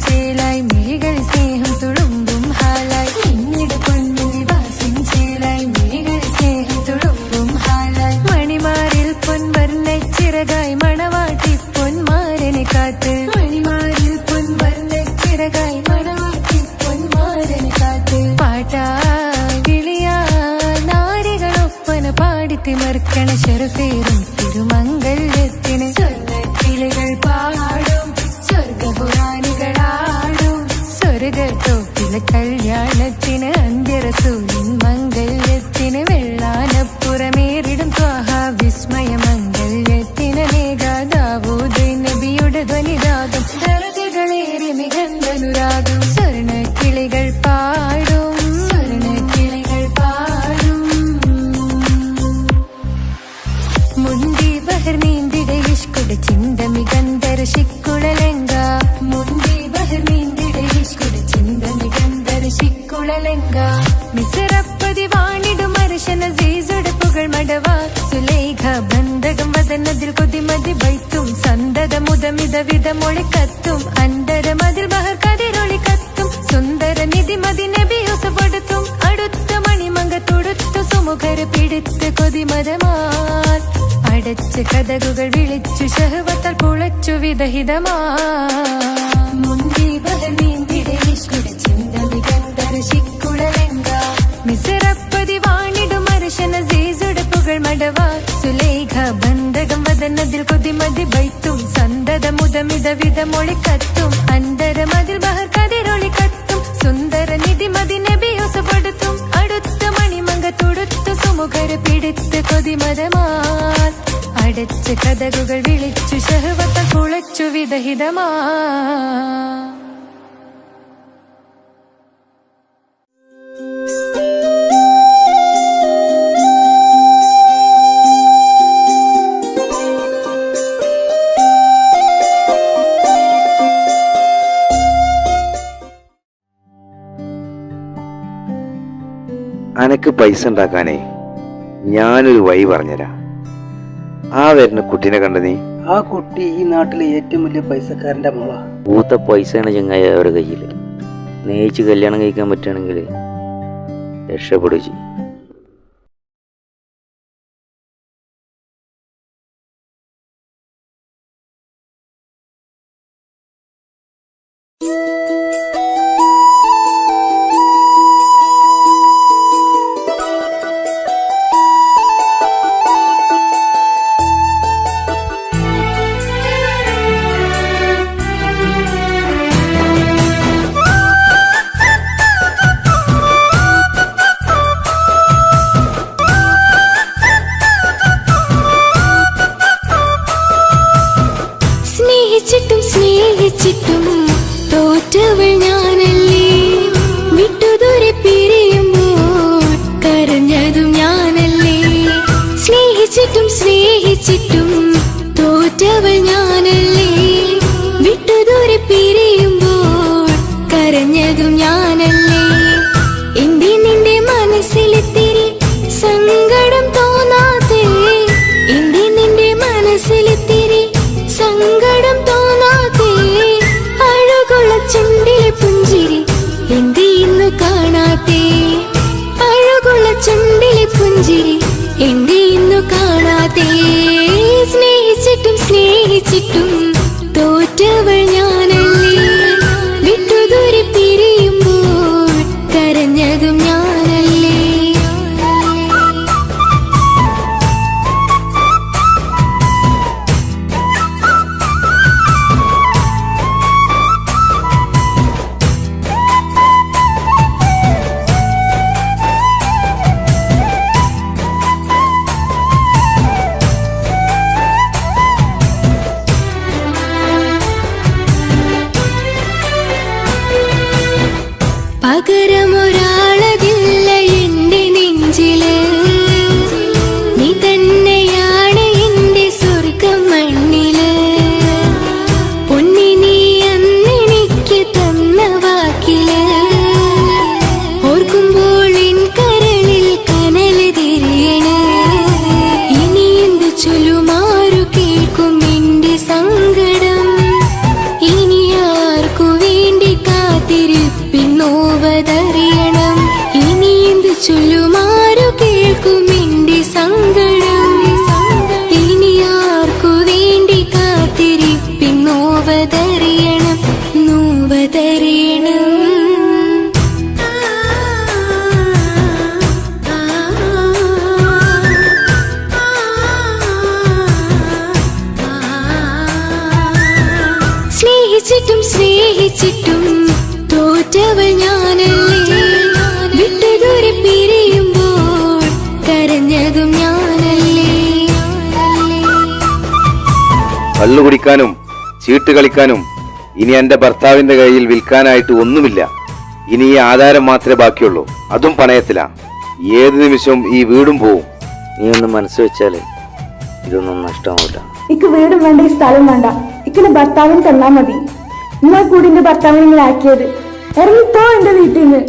[SPEAKER 2] ചേലായി മിഴികൾ സ്നേഹം തുളുമ്പും ഹാലായി പിന്നീട് പൊന്നിൽ വാസിൻ ചേലായി മിഴികൾ സ്നേഹം തുളുമ്പും ഹാലായി മണിമാറിൽ പൊൻവർണ്ണ ചിറകായി മണവാട്ടി പൊന്മാരനെ കാത്ത് മണിമാറിൽ പൊൻവർണ്ണ ചിറകായി മണവാട്ടി പൊന്മാരനെ കാത്ത് പാട്ടായി വിളിയാ നാരികളൊപ്പന പാടിത്തിമർക്കണ ശരഫേറും തിരുമംഗല്യത്തിന് സ്വർണ്ണക്കിളികൾ പാടും സ്വർഗപുരാണികളാടും സ്വർഗത്തോപ്പിലെ കല്യാണത്തിന് അന്ത്യറസൂലിൻ മംഗല്യത്തിന് വെള്ളാനപ്പുറമേറിടും ത്വാഹ വിസ്മയ മംഗല്യത്തിന് നേകാദാവൂദ് നബിയുടെ ധ്വനിരാഗം ദർജകളേറെ മികന്തനുരാഗം സ്വർണ്ണക്കിളികൾ പാടും സ്വർണ്ണക്കിളികൾ പാടും മുന്തി ബഹർ നീന്തിടെ ഇഷ്കുടെ ചിന്ത മികന്തര ശിക്കുളലങ്ക മുന്തി ബഹർ നീന്തിടെ ഇഷ്കുടെ ചിന്ത മികന്തര ശിക്കുളലങ്ക മിസറപ്പതി വാണിടും അർശന സീസുടെ പുകൾ മടവാ സുലൈഖ ബന്ധകം വദനതിൽ കൊതിമതി ബൈത്തും സന്തത മുതമിത വിധമൊളി കത്തും അന്തരമതിൽ ബഹർ കതിരൊളി കത്തും സുന്ദര നിധി മതി നബി യൂസഫെടുത്തും അടുത്ത മണിമങ്ക തൊടുത്തു സുമുഖർ പിടിത്ത് കൊതിമതമാൽ അടച്ച് കഥകുകൾ വിളിച്ചു ശഹവത്താൽ പുളച്ചു വിദഹിതമാ മുന്തി ബഹർ നീന്തിടെ ഇഷ്കുടെ ചിന്ത മികന്തര ശിക്കുളലങ്ക മിസറപ്പതി വാണിടും അർശന സീസുടെ പുകൾ മടവാ സുലൈഖ ബന്ധകം വദനതിൽ കൊതിമതി ബൈത്തും സന്തത മുതമിത വിധമൊളി കത്തും അന്തരമതിൽ ബഹർ കതിരൊളി കത്തും സുന്ദര നിധി മതി നബി യൂസഫെടുത്തും അടുത്ത മണിമങ്ക തൊടുത്തു സുമുഖർ പിടിത്ത് കൊതിമതമാൽ അടച്ച് കഥകുകൾ വിളിച്ചു ശഹവത്താൽ പുളച്ചു വിദഹിതമാ
[SPEAKER 6] അനക്ക് പൈസ ഉണ്ടാക്കാനേ ഞാനൊരു വഴി പറഞ്ഞുതരാം. ആ വരുന്ന കുട്ടീനെ കണ്ട നീ?
[SPEAKER 7] ആ കുട്ടി ഈ നാട്ടിലെ ഏറ്റവും വലിയ പൈസക്കാരന്റെ മോളാ.
[SPEAKER 8] പൂത്ത പൈസയാണ് ചങ്ങായി അവരുടെ കയ്യിൽ. സ്നേഹിച്ച് കല്യാണം കഴിക്കാൻ പറ്റുകയാണെങ്കിൽ രക്ഷപ്പെടുക ചെയ്യും.
[SPEAKER 2] സ്നേഹിച്ചിട്ടും തോറ്റവൾ ഞാനല്ലേ, വിട്ടുദൂരെ പിരിയുമ്പോൾ കരഞ്ഞതും ഞാനല്ലേ. സ്നേഹിച്ചിട്ടും തോറ്റവൾ ഞാനല്ലേ, വിട്ടുദൂരെ പിരിയുമ്പോൾ കരഞ്ഞതും ഞാനല്ലേ. എന്റെ നിന്റെ മനസ്സിലെത്തിരി സങ്കടം തോന്നാതെ, എന്റെ നിന്റെ മനസ്സിലെത്തിരി സങ്കടം തോന്നാതെ, അഴകുള്ള ചുണ്ടിലെ പുഞ്ചിരി എന്തേ ഇന്നു കാണാതെ, അഴകുള്ള ചുണ്ടിലെ പുഞ്ചിരി എന്തേ ഇന്നു കാണാതെ. സ്നേഹിച്ചിട്ടും തോറ്റവൾ ഞാനല്ലേ, വിട്ടുദൂരെ പിരിയുമ്പോൾ കരഞ്ഞതും ഞാനല്ലേ. പകരമൊരാളതില്ല എന്റെ നെഞ്ചില്, നീ തന്നെയാണ് എന്റെ സ്വർഗം മണ്ണില്. പൊന്നി നീ അന്നെനിക്ക് തന്ന വാക്കില്, ഓർക്കുമ്പോൾ എൻ കരളിൽ കനല് തിരിയണ്. ഇനി എന്ത് ചൊല്ലുമാരു കേൾക്കും എന്റെ സങ്കടം, ഇനി ആർക്കു വേണ്ടി നോവതറിയണം. ഇനി എന്ത് ചൊല്ലുമാരു കേൾക്കും എന്റെ സങ്കടം. ഇനി ആർക്കു വേണ്ടി കാത്തിരിപ്പിൻ നോവതറിയണം, നോവതറിയണം. സ്നേഹിച്ചിട്ടും സ്നേഹിച്ചിട്ടും തോറ്റവൾ ഞാനല്ലേ. വിട്ടുദൂരെ പിരിയുമ്പോൾ കരഞ്ഞതും ഞാനല്ലേ.
[SPEAKER 6] കള്ളു കുടിക്കാനും ചീട്ട് കളിക്കാനും ഇനി എന്റെ ഭർത്താവിന്റെ കയ്യിൽ വിൽക്കാനായിട്ട് ഒന്നുമില്ല. ഇനി ഈ ആധാരം മാത്രമേ ബാക്കിയുള്ളൂ, അതും പണയത്തിലാ. ഏത് നിമിഷവും ഈ വീടും പോവും.
[SPEAKER 8] നീ ഒന്ന് മനസ്സ് വെച്ചാലേ ഇതൊന്നും നഷ്ടമാവില്ല.
[SPEAKER 3] ഇക്ക് വീടും വേണ്ട, ഈ സ്ഥലം വേണ്ട. ഇക്കിന്റെ ഭർത്താവിന് തന്നാ മതി. നിങ്ങൾ കൂടി എന്റെ ഭർത്താവിനെ നിങ്ങൾ ആക്കിയത്. ഇറങ്ങിത്തോ എന്റെ വീട്ടിൽ നിന്ന്.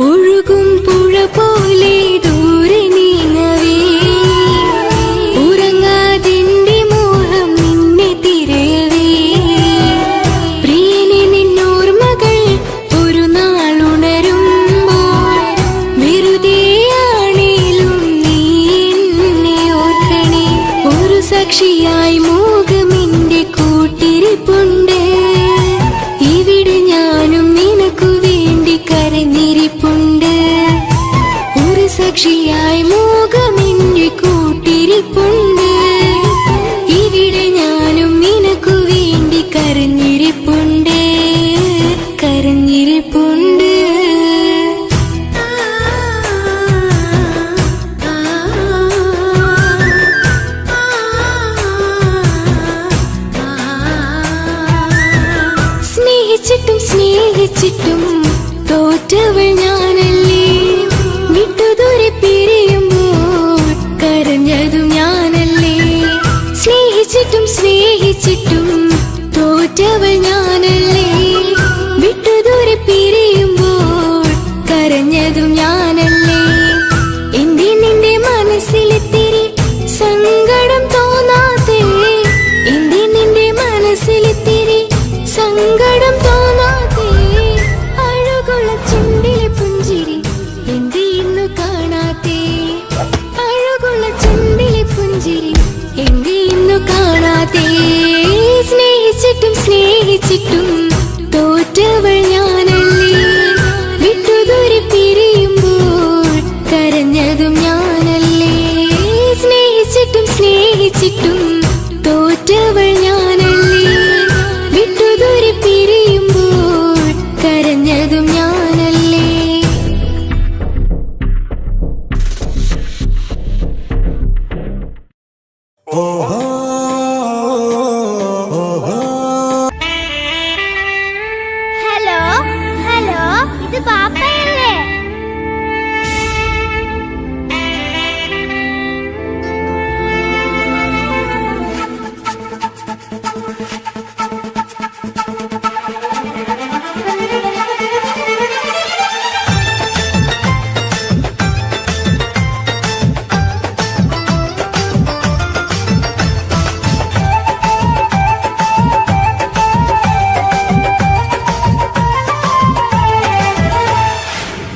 [SPEAKER 2] ഒഴുകും പുഴ പോലെ ദൂരെ നീങ്ങവേ, ഉറങ്ങാതിന്റെ മോഹം നിന്നെ തിരയവേ. പ്രിയനെ നിന്നോർമകൾ ഒരു നാളുണരുമ്പോൾ വെറുതെയാണേലും നീ എന്നെ ഓർക്കണേ. ഒരു സാക്ഷിയായി മോഹമെന്റെ കൂട്ടിരിപ്പുണ്ട്. ഇവിടെ ഞാനും നിനക്കു വേണ്ടി കരഞ്ഞിരിപ്പുണ്ട്. ഒരു സാക്ഷിയായി മോഹമെന്റെ കൂട്ടിരിപ്പുണ്ട്. ഇവിടെ ഞാനും നിനക്കു വേണ്ടി കരഞ്ഞിരിപ്പുണ്ട്, കരഞ്ഞിരിപ്പുണ്ട്. സ്നേഹിച്ചിട്ടും സ്നേഹിച്ചിട്ടും തോറ്റവൾ ഞാനല്ലേ. വിട്ടുദൂരെ പിരിയുമ്പോൾ കരഞ്ഞതും ഞാനല്ലേ. സ്നേഹിച്ചിട്ടും സ്നേഹിച്ചിട്ടും തോറ്റവൾ ഞാനല്ലേ. വിട്ടുദൂരെ പിരിയുമ്പോൾ കരഞ്ഞതും ഞാനല്ലേ. എന്റെ നിന്റെ മനസ്സിലെത്തിരി സങ്കടം തോന്നാതെ, എന്റെ നിന്റെ മനസ്സിലെത്തിരി സങ്കടം തോന്നാതെ. അഴകുള്ള ചുണ്ടിലെ പുഞ്ചിരി എന്റെ ഇന്നു കാണാതെ. അഴകുള്ള ചുണ്ടിലെ പുഞ്ചിരി എന്റെ ഇന്നു കാണാതെ. സ്നേഹിച്ചിട്ടും സ്നേഹിച്ചിട്ടും തോറ്റവൾ ഞാനല്ലേ. വിട്ടുദൂരെ പിരിയുമ്പോൾ കരഞ്ഞതും ഞാനല്ലേ. സ്നേഹിച്ചിട്ടും സ്നേഹിച്ചിട്ടും തോറ്റവൾ ഞാനല്ലേ. വിട്ടുദൂരെ പിരിയുമ്പോൾ കരഞ്ഞതും ഞാനല്ലേ.
[SPEAKER 9] ഹലോ ഹലോ, ഇത് പാപ്പയല്ലേ?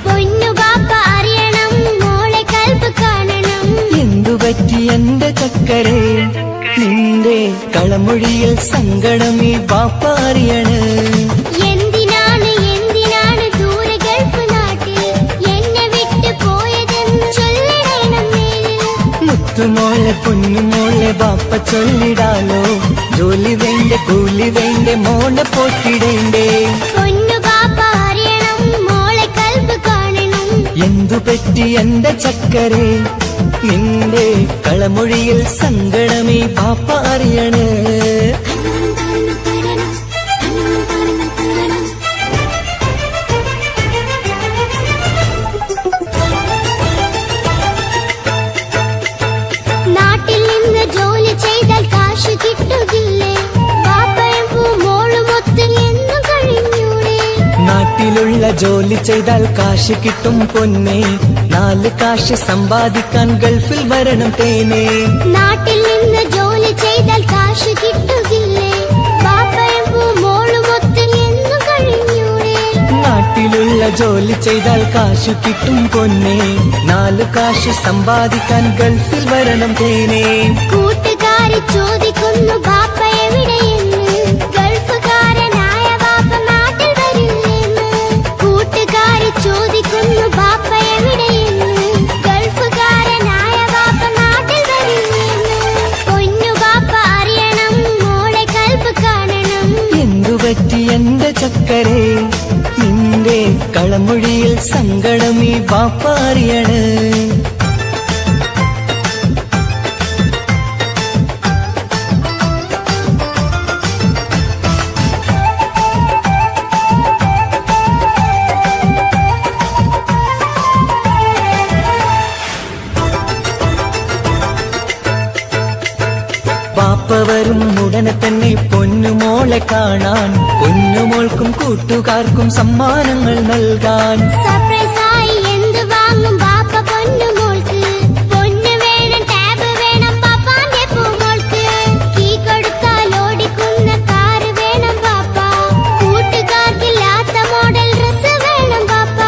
[SPEAKER 9] പൊന്നു പാപ്പ അറിയണം, മോളെ കൽപ്പ് കാണണം.
[SPEAKER 1] എന്തുപറ്റി എന്റെ ചക്കരെ, നിന്റെ കളമൊഴിയിൽ സങ്കടമീ ബാപ്പ അറിയണ്.
[SPEAKER 9] എന്തിനാണ് എന്തിനാണ് ദൂരെ ഗൾഫ് നാട്ടിൽ എന്നെ വിട്ട് പോയതെന്ന് ചൊല്ലിടണം നേരിൽ.
[SPEAKER 1] മുത്തുമോളെ പൊന്നുമോളെ ബാപ്പ ചൊല്ലിടാലോ. ജോലി വേണ്ട കൂലി വേണ്ട മോളെ പോറ്റിടേണ്ടേ.
[SPEAKER 9] പൊന്നു പാപ്പ അറിയണം, മോളെ കൽപ്പ് കാണണം.
[SPEAKER 1] എന്തുപറ്റി എന്റെ ചക്കരെ, നിന്റെ കളമൊഴിയിൽ സങ്കടമീ ബാപ്പ അറിയണ്.
[SPEAKER 9] നാട്ടിൽ നിന്ന് ജോലി ചെയ്താൽ കാശ് കിട്ടുകില്ലേ? പാപ്പയും മോളുമൊത്ത് എന്നും കഴിഞ്ഞൂടെ?
[SPEAKER 1] നാട്ടിലുള്ള ജോലി ചെയ്താൽ കാശ് കിട്ടും പൊന്നെ. 4 കാശ് സമ്പാദിക്കാൻ ഗൾഫിൽ വരണം തേനെ.
[SPEAKER 9] നാട്ടിൽ നിന്ന് ജോലി ചെയ്താൽ കാശ് കിട്ടുകില്ലേ? പാപ്പയും മോളുമൊത്ത് എന്നും കഴിഞ്ഞൂടെ?
[SPEAKER 1] ജോലി ചെയ്താൽ കാശു കിട്ടും പൊന്നെ 4 കാശ് സമ്പാദിക്കാൻ ഗൾഫിൽ വരണം തേനേ
[SPEAKER 9] കൂട്ടുകാരി ചോദിക്കുന്നു ബാപ്പ എവിടെയെന്ന് ഗൾഫുകാരനായ ബാപ്പ നാട്ടിൽ വരില്ലെന്ന് കൂട്ടുകാരി ചോദിക്കുന്നു ബാപ്പ എവിടെയെന്ന് ഗൾഫുകാരനായ ബാപ്പ നാട്ടിൽ വരില്ലെന്ന് പൊന്നു ബാപ്പ അറിയണം മോളെ കൽബ് കാണണം
[SPEAKER 1] എന്തുപറ്റി എന്റെ ചക്കരേ നിന്റെ കളമൊഴിയിൽ സങ്കടം ഈ ബാപ്പ അറിയണ് ബാപ്പ വരും ഉടനെ തന്നെ പൊന്നുമോളെ കാണാൻ പൊന്നുമോൾക്കും കൂട്ടുകാർക്കും സമ്മാനങ്ങൾ നൽകാൻ
[SPEAKER 9] സർപ്രൈസായി എന്ത് വാങ്ങും ബാപ്പ പൊന്നുമോൾക്ക് പൊന്നു വേണം ടാബ് വേണം പാപ്പാന്റെ പൂമോൾക്ക് കീ കൊടുത്താൽ ഓടിക്കുന്ന കാറ് വേണം ബാപ്പ കൂട്ടുകാർക്കില്ലാത്ത മോഡൽ ഡ്രസ് വേണം ബാപ്പ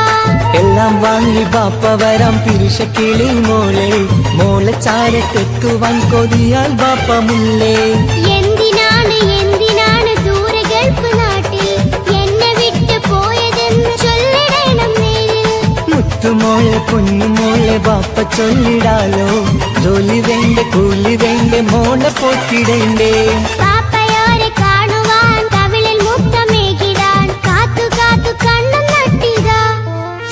[SPEAKER 1] എല്ലാം വാങ്ങി ബാപ്പ വരാം പിരിശക്കിളി മോളെ മോളെ ചാരത്തെത്തുവാൻ കൊതിയാൽ ബാപ്പ മുല്ലേ
[SPEAKER 9] എന്തിനാണ് ദൂരെ ഗൾഫ് നാട്ടിൽ എന്നെ വിട്ടു പോയതെന്ന് ചൊല്ലിടണം നേരിൽ
[SPEAKER 1] മുത്തുമോളെ പൊന്നുമോളെ ബാപ്പ ചൊല്ലിടാലോ ജോലി വേണ്ട കൂലി വേണ്ട മോളെ പോറ്റിടേണ്ടേ
[SPEAKER 9] പാപ്പയോരെ കാണുവാൻ കവിളിൽ മുത്തമേകിടാൻ കാത്തു കാത്തു കണ്ണും നട്ടിതാ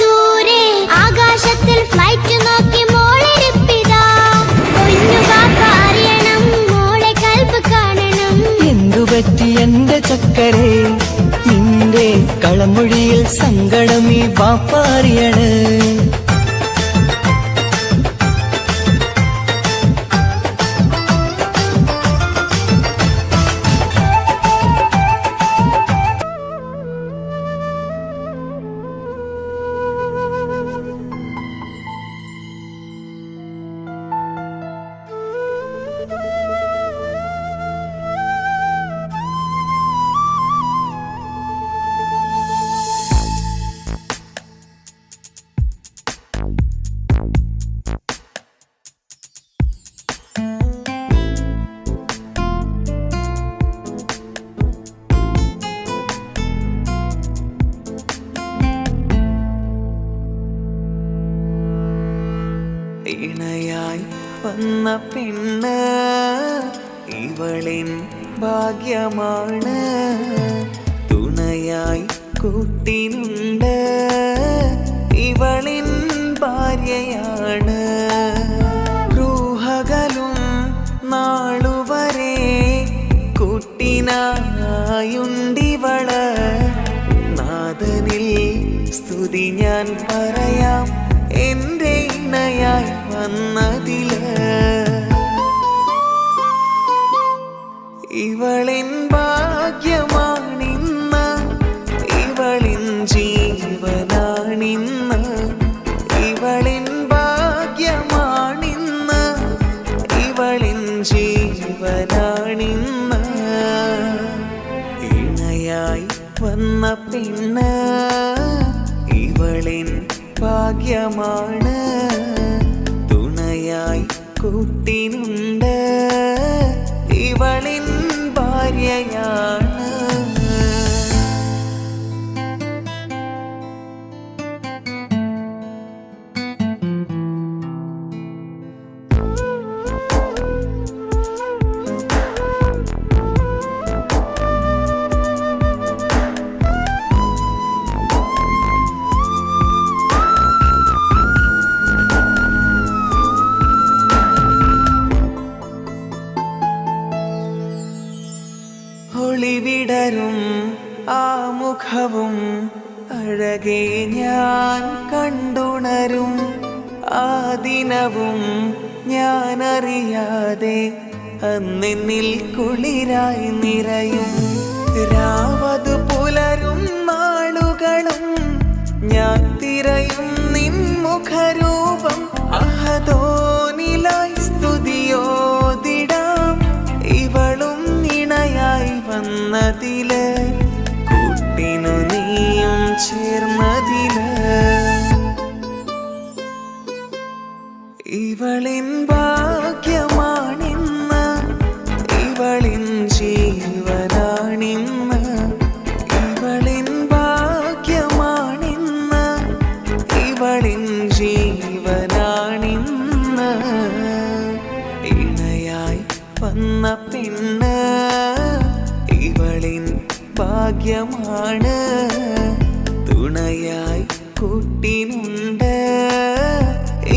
[SPEAKER 9] ദൂരെ ആകാശത്തിൽ ഫ്ലൈറ്റ് നോക്കി മോളിരിപ്പിതാ പൊന്നു ബാപ്പ അറിയണം മോളെ കൽബ് കാണണം
[SPEAKER 1] എന്തുപറ്റി എന്റെ ചക്കരേ നിന്റെ കളമൊഴിയിൽ സങ്കടം ഈ ബാപ്പ അറിയണ്
[SPEAKER 10] ഇണയായി വന്ന പെണ്ണ് ഇവളിൻ ഭാഗ്യമാണ് തുണയായി കൂട്ടിനുണ്ട് ഇവളിൻ ഭാര്യയാണ് റൂഹകലും നാളുവരെ കൂട്ടിനായുണ്ടിവള് നാദനിൽ സ്തുതി ഞാൻ പറയാം എന്റെ ഇണയായി വന്നതില് ഇവളിൻ ഭാഗ്യമാണിന്ന് ഇവളിൻ ജീവനാണിന്ന് ഇവളിൻ ഭാഗ്യമാണിന്ന് ഇവളിൻ ജീവനാണിന്ന് ഇണയായി വന്ന പെണ്ണ് ഇവളിൻ ഭാഗ്യമാണ് തുണയായി കൂട്ടിനുണ്ട് ഇവളിൻ ഭാര്യയാണ് ഒളിവിടരും ആ മുഖവും അഴകെ ഞാൻ കണ്ടുണരും ആ ദിനവും ഞാനറിയാതെ അന്നെന്നിൽ കുളിരായി നിറയും രാവതു പുലരും നാളുകളും ഞാൻ തിരയും നിൻ മുഖരൂപം അഹദോനിലായി സ്തുതിയോതിടാം ഇവളും ഇണയായി വന്നതില് കൂട്ടിനു നീയും ചേർന്നതില് ഇവളിൻ ഭാഗ്യമാണിന്ന്, ഇവളിൻ ജീവനാണിന്ന്. ഇവളിൻ ഭാഗ്യമാണിന്ന്, ഇവളിൻ ജീവനാണിന്ന്. ഇണയായി വന്ന പെണ്ണ് ഇവളിൻ ഭാഗ്യമാണ്, തുണയായി കൂട്ടിനുണ്ട്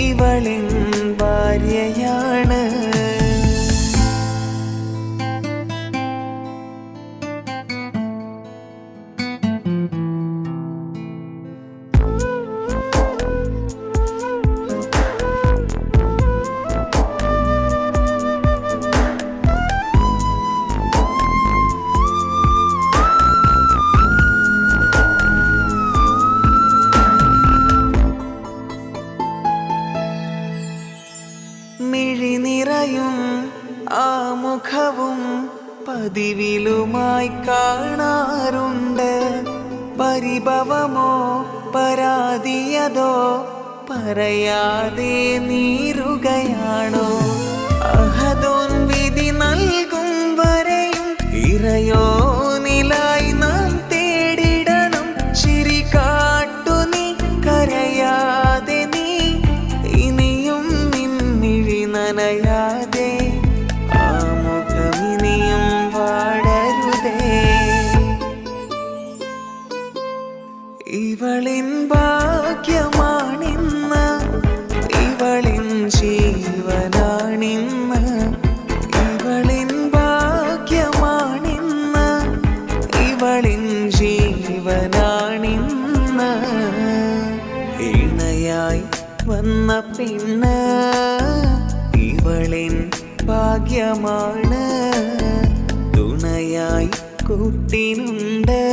[SPEAKER 10] ഇവളിൻ ഭാര്യയാണ്. മിഴിനിറയും ആ മുഖവും പതിവിലുമായി കാണാറുണ്ട്. പരിഭവമോ പരാതിയതോ പറയാതെ നീറുകയാണോ? അഹദോൻ വിധി നൽകും വരെയും ഇറയോനിലായി നാം തേടിടണം. ചിരി കാട്ടു നീ, കരയാതെ നീ, ഇനിയും നിൻമിഴി നനയാതെ, ആ മുഖമിനിയും വാടരുതേ. ഇവളിൻ ഭാഗ്യമാണിന്ന്, ഇവളിൻ ജീവനാണിന്ന്. ഇവളിൻ ഭാഗ്യമാണിന്ന്, ഇവളിൻ ജീവനാണിന്ന്. ഇണയായി വന്ന പെണ്ണ് ഇവളിൻ ഭാഗ്യമാണ്, തുണയായി കൂട്ടിനുണ്ട്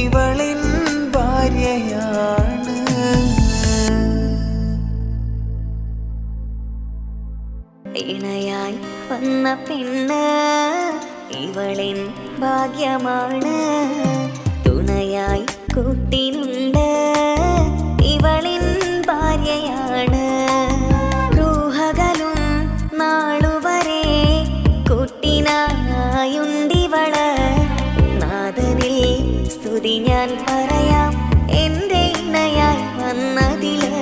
[SPEAKER 10] ഇവളിൻ ഭാര്യയാണ്.
[SPEAKER 2] ഇണയായി വന്ന പെണ്ണ് ഇവളിൻ ഭാഗ്യമാണ്, തുണയായി കൂട്ടിനുണ്ട് ഇവളിൻ ഭാര്യയാണ്. റൂഹകലും നാളുവരെ കൂട്ടിനായുണ്ടിവള്, നാദനിൽ സ്തുതി ഞാൻ പറയാം എൻ്റെ ഇണയായി വന്നതില്.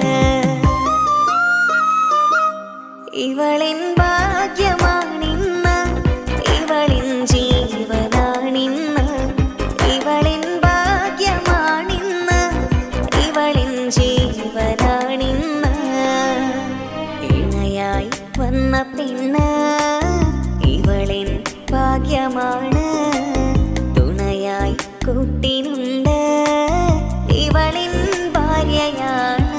[SPEAKER 2] ഇവളിൻ ഭാഗ്യമാണിന്ന്, ഇവളിൻ ജീവനാണിന്ന്. ഇവളിൻ ഭാഗ്യമാണിന്ന്, ഇവളിൻ ജീവനാണിന്ന്. ഇണയായി വന്ന പെണ്ണ് ഇവളിൻ ഭാഗ്യമാണ്, തുണയായി കൂട്ടിനുണ്ട് ഇവളിൻ ഭാര്യയാണ്.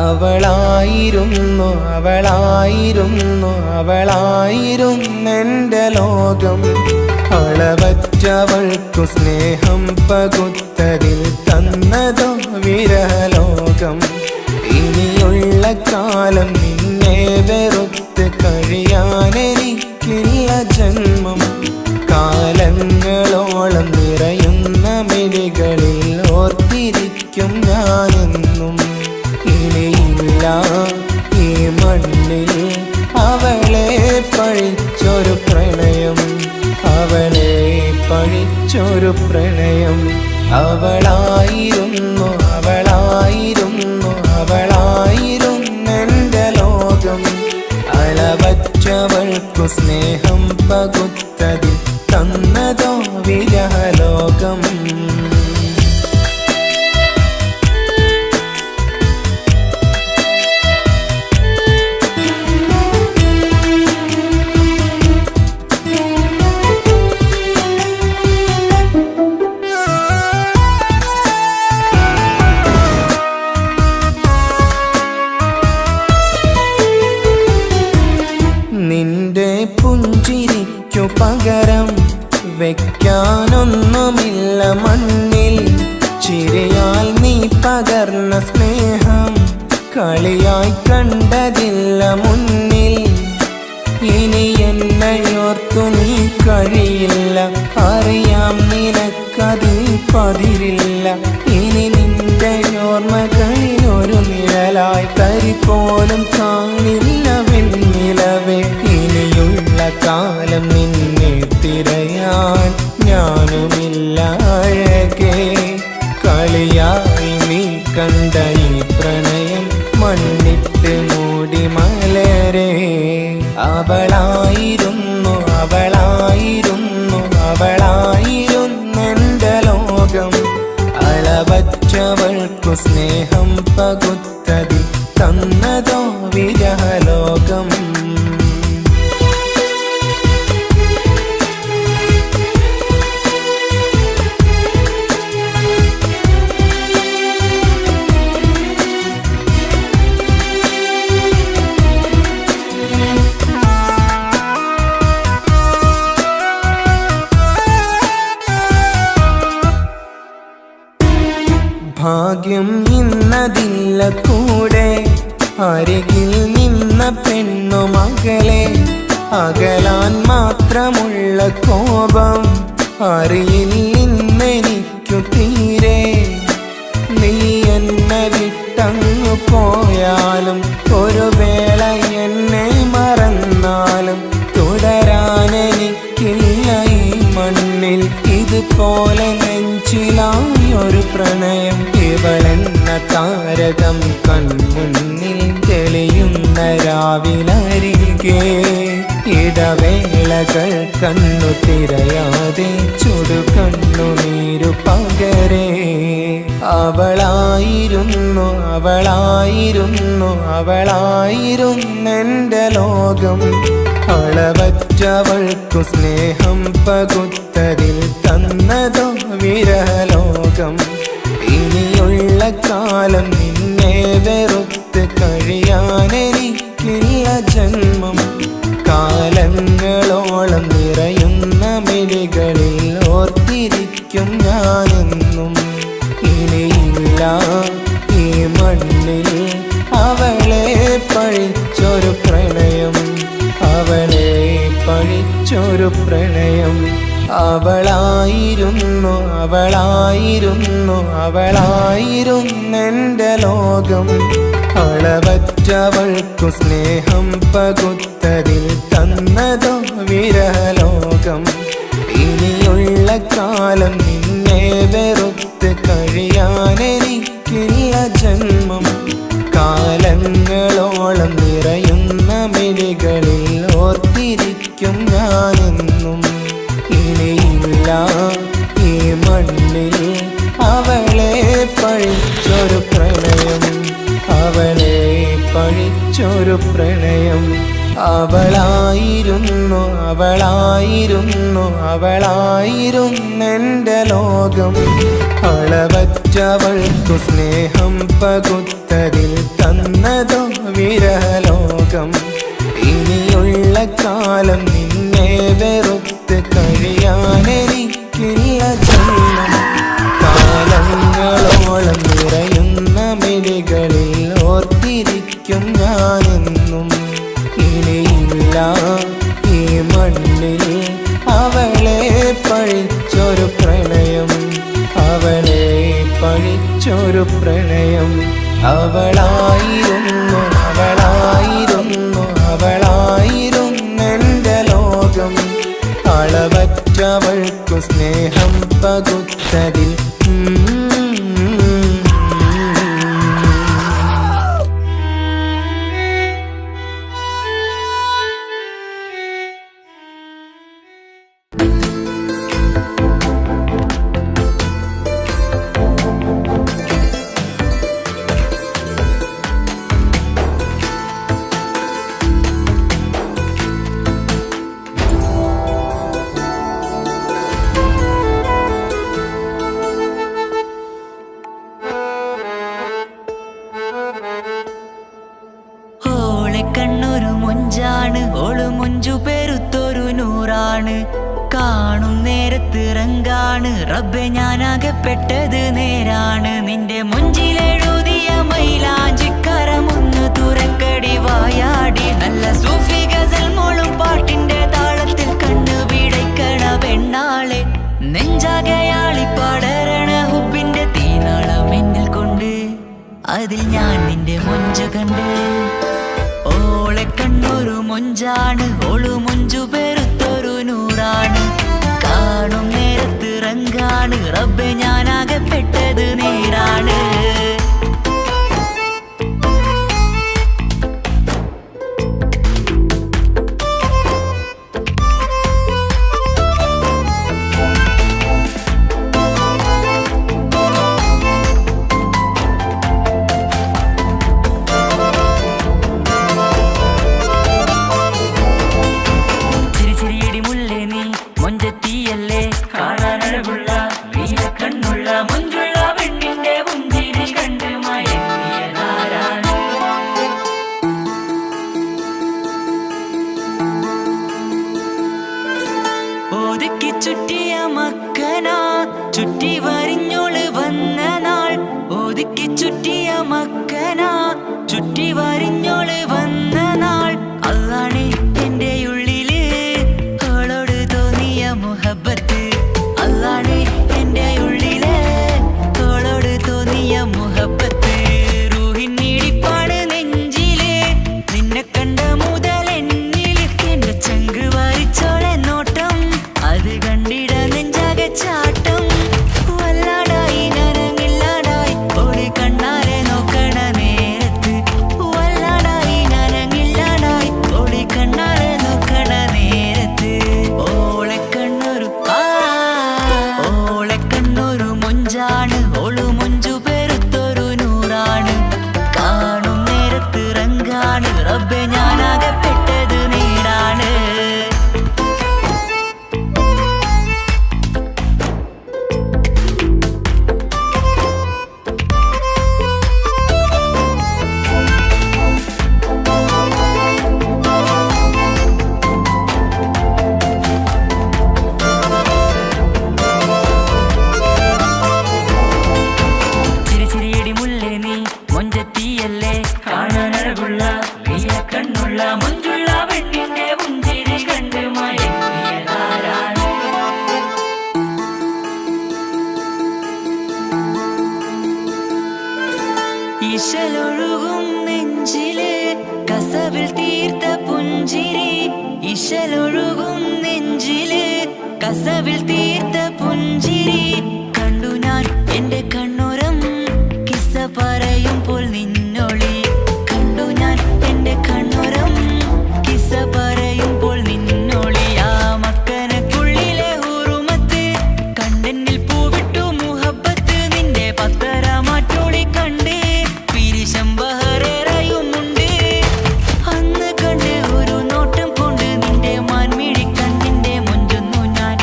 [SPEAKER 10] അവളായിരുന്നു അവളായിരുന്നു അവളായിരുന്നെൻ്റെ ലോകം. അളവറ്റവൾക്കു സ്നേഹം പകുത്തതിൽ തന്നതോ വിരലോകം. ഇനിയുള്ള കാലം നിന്നെ വെറുത്ത് കഴിയാനെനിക്കില്ല ജന്മം. കാലങ്ങളോളം നിറയുന്ന മിഴികളിൽ ഓർത്തിരിക്കും ഞാനെന്നും. ഇനിയില്ല ഈ മണ്ണിൽ അവളെ പഴിച്ചൊരു പ്രണയം, അവളെ പഴിച്ചൊരു പ്രണയം. അവളായിരുന്നു അവളായിരുന്നു അവളായിരുന്നെൻ്റെ ലോകം. അളവറ്റവൾക്കു സ്നേഹം പകുത്തതിൽ തന്നതോ വിരഹലോകം. പകരം വെക്കാനൊന്നുമില്ല മണ്ണിൽ. ചിരിയാൽ നീ പകർന്ന സ്നേഹം കളിയായി കണ്ടതില്ല മുന്നിൽ. ഇനി എന്നയോർത്തു നീ കഴിയില്ല, അറിയാം നിനക്കതിൽ പതിരില്ല. ഇനി നിന്റെ ഓർമ്മകളിലൊരു നിഴലായി തരി പോലും കാണില്ല വെണ്ണിലവേ. ഇനിയുള്ള കാലം നിന്നെ തിരയാൻ ഞാനുമില്ല അഴകേ. കളിയായി നീ കണ്ട ഈ പ്രണയം മണ്ണിട്ട് മൂടി മലരേ. അവളായിരുന്നു അവളായിരുന്നു അവളായിരുന്നെൻ്റെ ലോകം. അളവറ്റവൾക്കു സ്നേഹം പകുത്തതിൽ തന്നതോ വിരഹലോകം. ഭാഗ്യം ഇന്നതില്ല കൂടെ, അരികിൽ നിന്ന പെണ്ണു മകളെ. അകലാൻ മാത്രമുള്ള കോപം അറിയില്ലെനിക്കു തീരെ. നീ എന്നെ വിട്ടങ്ങു പോയാലും ഒരു വേള എന്നെ മറന്നാലും തുടരാനെനിക്കില്ല ഈ മണ്ണിൽ. ഇതുപോലെ നെഞ്ചിലായൊരു പ്രണയം. ഇവളെന്ന താരകം കൺമുന്നിൽ തെളിയുന്ന രാവിലരികെ. ഇടവേളകൾ കണ്ണു തിരയാതെ ചുടുകണ്ണുനീരു പകരേ. അവളായിരുന്നു അവളായിരുന്നു അവളായിരുന്നെൻ്റെ ലോകം. അളവറ്റവൾക്കു സ്നേഹം പകുത്തതിൽ തന്നതോ വിരഹലോകം. ഇനിയുള്ള കാലം നിന്നെ വെറുത്ത് കഴിയാനെനിക്കില്ല ജന്മം. കാലങ്ങളോളം നിറയുന്ന മിഴികളിൽ ഓർത്തിരിക്കും ഞാനെന്നും. ഇനിയില്ല ഈ മണ്ണിൽ അവളെ പഴിച്ചൊരു പ്രണയം, അവളെ പഴിച്ചൊരു പ്രണയം. അവളായിരുന്നു അവളായിരുന്നു അവളായിരുന്നെൻ്റെ ലോകം. അളവറ്റവൾക്കു സ്നേഹം പകുത്തതിൽ തന്നതോ വിരഹലോകം. ഇനിയുള്ള കാലം നിന്നെ വെറുത്ത് കഴിയാനെനിക്കില്ല ജന്മം. കാലങ്ങളോളം നിറയുന്ന മിഴികളിൽ ഓർത്തിരിക്കും ഞാനെന്നും. ഇനിയില്ല ഈ മണ്ണിൽ അവളെ പഴിച്ചൊരു പ്രണയം, അവളെ പഴിച്ചൊരു പ്രണയം. അവളായിരുന്നു അവളായിരുന്നു അവളായിരുന്നെൻ്റെ ലോകം. അളവറ്റവൾക്കു സ്നേഹം പകുത്തതിൽ തന്നതോ വിരഹലോകം. ഇനിയുള്ള കാലം നിന്നെ വെറുത്ത് കഴിയാനെനിക്കില്ല ജന്മം. കാലങ്ങളോളം നിറയുന്ന മിഴികളിൽ ഓർത്തിരിക്കും ഞാനെന്നും. ഇനിയില്ല ഈ മണ്ണിൽ അവളെ പഴിച്ചൊരു പ്രണയം, അവളെ പഴിച്ചൊരു പ്രണയം. അവളായിരുന്നു അവളായിരുന്നു അവളായിരുന്നെൻ്റെ ലോകം. അളവറ്റവൾക്കു സ്നേഹം പകുത്തതിൽ
[SPEAKER 1] പൂവാണ് കാണും നേരത്തിറങ്കാണ് റബ്ബെ ഞാനാകപ്പെട്ടത് നേരാണ് നിന്റെ മുഞ്ചിലെഴുതിയ മൈലാഞ്ചിക്കരമൊന്ന് തുറക്കടി വായാടി നല്ല സൂഫി ഗസൽ മോളും പാട്ടിന്റെ താളത്തിൽ കണ്ണു പിടയ്ക്കണ പെണ്ണാളെ നെഞ്ചാകയാളി പടരണ ഹുബിന്റെ തീനാളം എന്നിൽ കൊണ്ട് അതിൽ ഞാൻ നിന്റെ മൊഞ്ചു കണ്ട് ഓളെ കണ്ണൊരു മൊഞ്ചാണ് ഓളു മൊഞ്ചു പെരുത്തൊരു നൂറാണ് കാണും നേരത്തിറങ്കാണ് റബ്ബെ ഞാനാകപ്പെട്ടത് നേരാണ് ഒതുക്കി ചുറ്റിയ മക്കനാ ചുറ്റി വരിഞ്ഞോള് വന്ന നാൾ ഒതുക്കി ചുറ്റിയ മക്കനാ ചുറ്റി വരിഞ്ഞോള് വന്ന നാൾ അതാണ് എന്റെ ഉള്ളില് അവളോട് തോന്നിയ മുഹബത്ത് അതാണ് എന്റെ ഉള്ളില് അവളോട് തോന്നിയ മുഹബത്ത് റൂഹിന്നിടിപ്പാണ് നെഞ്ചില് നിന്നെ കണ്ട മുതൽ എന്നില് എന്റെ ചങ്ക് വാരിച്ചോളെ നോട്ടം അത് കണ്ടിട നെഞ്ചാകെ ചാട്ടം വല്ലാടായി ഞാനങ്ങില്ലാടായി ഓടി കണ്ണാരെ നോക്കണ നേരത്ത് വല്ലാടായി ഞാനങ്ങില്ലാടായി ഓടി കണ്ണാരെ നോക്കണ നേരത്ത് ഓളെ കണ്ണൊരു മൊഞ്ചാണ് ഓളു മൊഞ്ചു പെരുത്തൊരു നൂറാണ് കാണും നേരത്തിറങ്കാണ് റബ്ബെ ഞാനാകപ്പെട്ടത് നേരാണ് ഇശലൊഴുകും നെഞ്ചില് കസവിൽ തീർത്ത പുഞ്ചിരി ഇശലൊഴുകും നെഞ്ചില് കസവിൽ തീർത്ത പുഞ്ചിരി കണ്ടു ഞാൻ എന്റെ കണ്ണുരം കിസ്സ പറയുമ്പോൾ നിന്നൊളി കണ്ടു ഞാൻ എന്റെ കണ്ണുരം കിസ്സ പറയുമ്പോൾ നിന്നൊളി ആ മക്കനക്കുള്ളിലെ ഹുറുമത്ത് കണ്ണെന്നിൽ പൂവിട്ടു മുഹബത്ത് നിന്റെ പത്തര മാറ്റോളി കണ്ട് ബഹറേറയുമുണ്ട് അന്ന് കണ്ട് ഒരു നോട്ടം കൊണ്ട് നിന്റെ മാൻമിഴി കണ്ണിന്റെ മൊഞ്ചൊന്നു ഞാൻ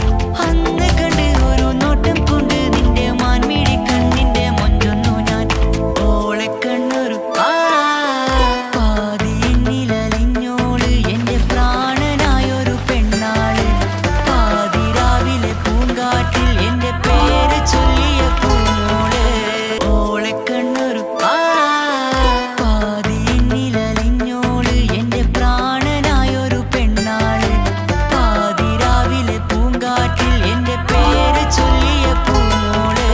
[SPEAKER 1] അന്ന് കണ്ട് ഒരു നോട്ടം കൊണ്ട് നിന്റെ മാൻമിഴി കണ്ണിന്റെ മൊഞ്ചൊന്നു ഞാൻ ഓളെ കണ്ണൊരു പാതിയെന്നിലലിഞ്ഞോള് എന്റെ പ്രാണനായൊരു പെണ്ണാള് പാതിരാവിലെ പൂങ്കാറ്റിൽ എന്റെ പേര് ചൊല്ലിയ പൂമോള് ഓളെ കണ്ണൊരു പാതിയെന്നിലലിഞ്ഞോള് എന്റെ പ്രാണനായൊരു പെണ്ണാള് പാതിരാവിലെ പൂങ്കാറ്റിൽ എന്റെ പേര് ചൊല്ലിയ പൂമോള്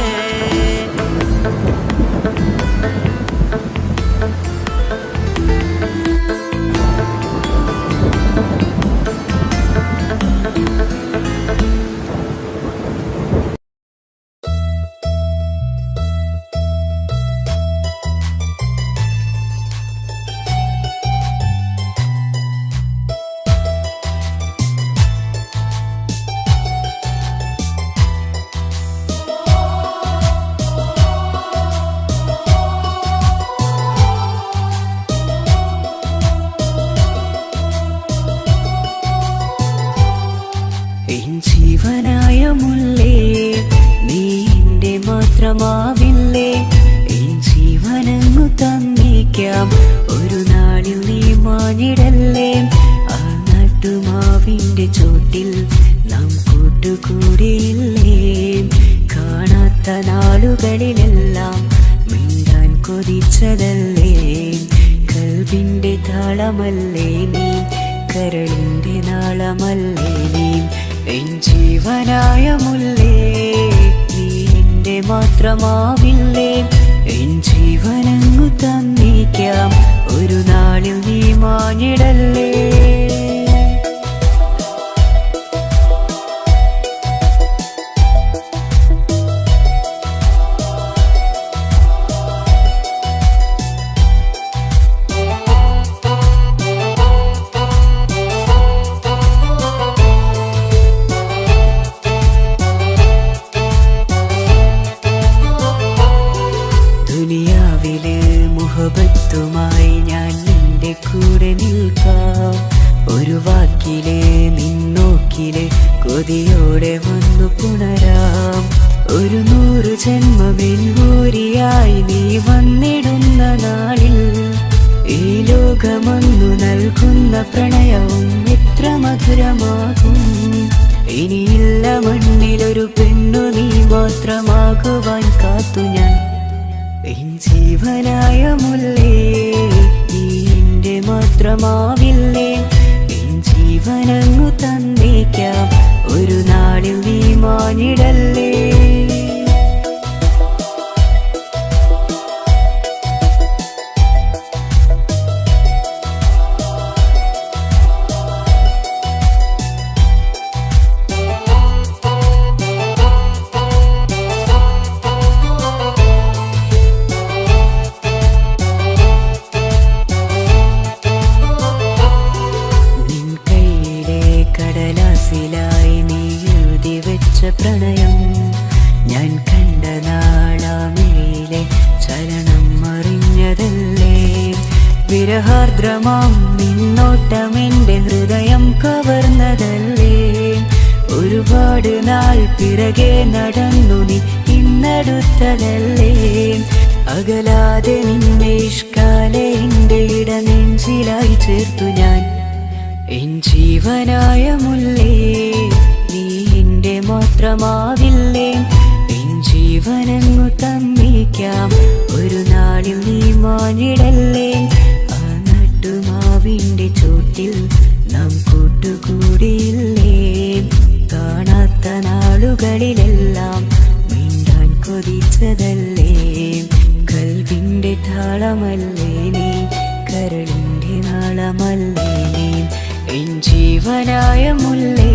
[SPEAKER 1] എൻ ജീവനായ മുല്ലേ നീ എന്റെ മാത്രമാവില്ലേ എൻ ജീവനങ്ങു തന്നേക്കാം ഒരു നാളിൽ നീ മാഞ്ഞിടല്ലേ ആ നട്ട നാട്ടുമാവിന്റെ ചോട്ടിൽ നാം കൂട്ടുകൂടിയില്ലേ കാണാത്ത നാളുകളിലെല്ലാം മിണ്ടാൻ കൊതിച്ചതല്ലേ കൽവിന്റെ താളമല്ലേ നീ കരളിന്റെ നാളമല്ലേ നീ എൻ ജീവനായ മുല്ലേ നീ എന്റെ മാത്രമാവില്ലേ എൻ ജീവനങ്ങു തന്നേക്കാം ഒരു നാളിൽ നീ മാഞ്ഞിടല്ലേ ദുനിയാവിലെ മുഹബത്തുമായി ഞാൻ നിന്റെ കൂടെ നിൽക്കാം ഒരു വാക്കിലെ നിന്നോക്കിലെ കൊതിയോടെ വന്നു പുണരാം ഒരു 100 ജന്മമെൻകൂരിയായി നീ വന്നിടുന്ന നാളിൽ ഈ ലോകമൊന്നു നൽകുന്ന പ്രണയവും എത്ര മധുരമാകും ഇനിയില്ല മണ്ണിലൊരു പെണ്ണു നീ മാത്രമാകുവാൻ കാത്തു ഞാൻ എൻ ജീവനായ മുല്ലേ നീ എന്റെ മാത്രമാവില്ലേ എൻ ജീവനങ്ങു തന്നേക്കാം ഒരു നാളിൽ നീ മാഞ്ഞിടല്ലേ കടലാസിലായി നീ എഴുതി വെച്ച പ്രണയം ഞാൻ കണ്ട നാളാമിഴിയിലെ ചലനം അറിഞ്ഞതല്ലേ വിരഹാർദ്രമാം നിന്നോട്ടം എൻ്റെ ഹൃദയം കവർന്നതല്ലേ ഒരുപാട് നാൾ പിറകെ നടന്നു നീ ഇന്നടുത്തതല്ലേ അകലാതെ നിന്നെ ഇഷ്കാലെ എൻ്റെ ഇടനെഞ്ചിലായി ചേർത്തു ഞാൻ എൻ ജീവനായ മുല്ലേ നീ എന്റെ മാത്രമാവില്ലേ എൻ ജീവനങ്ങു തന്നേക്കാം ഒരു നാളിൽ നീ മാഞ്ഞിടല്ലേ ആ നാട്ടുമാവിന്റെ ചോട്ടിൽ നാം കൂട്ടുകൂടിയില്ലേ കാണാത്ത നാളുകളിലെല്ലാം മിണ്ടാൻ കൊതിച്ചതല്ലേ കൽവിന്റെ താളമല്ലേ നീ കരളിന്റെ നാളമല്ലേ നീ എൻ ജീവനായ മുല്ലേ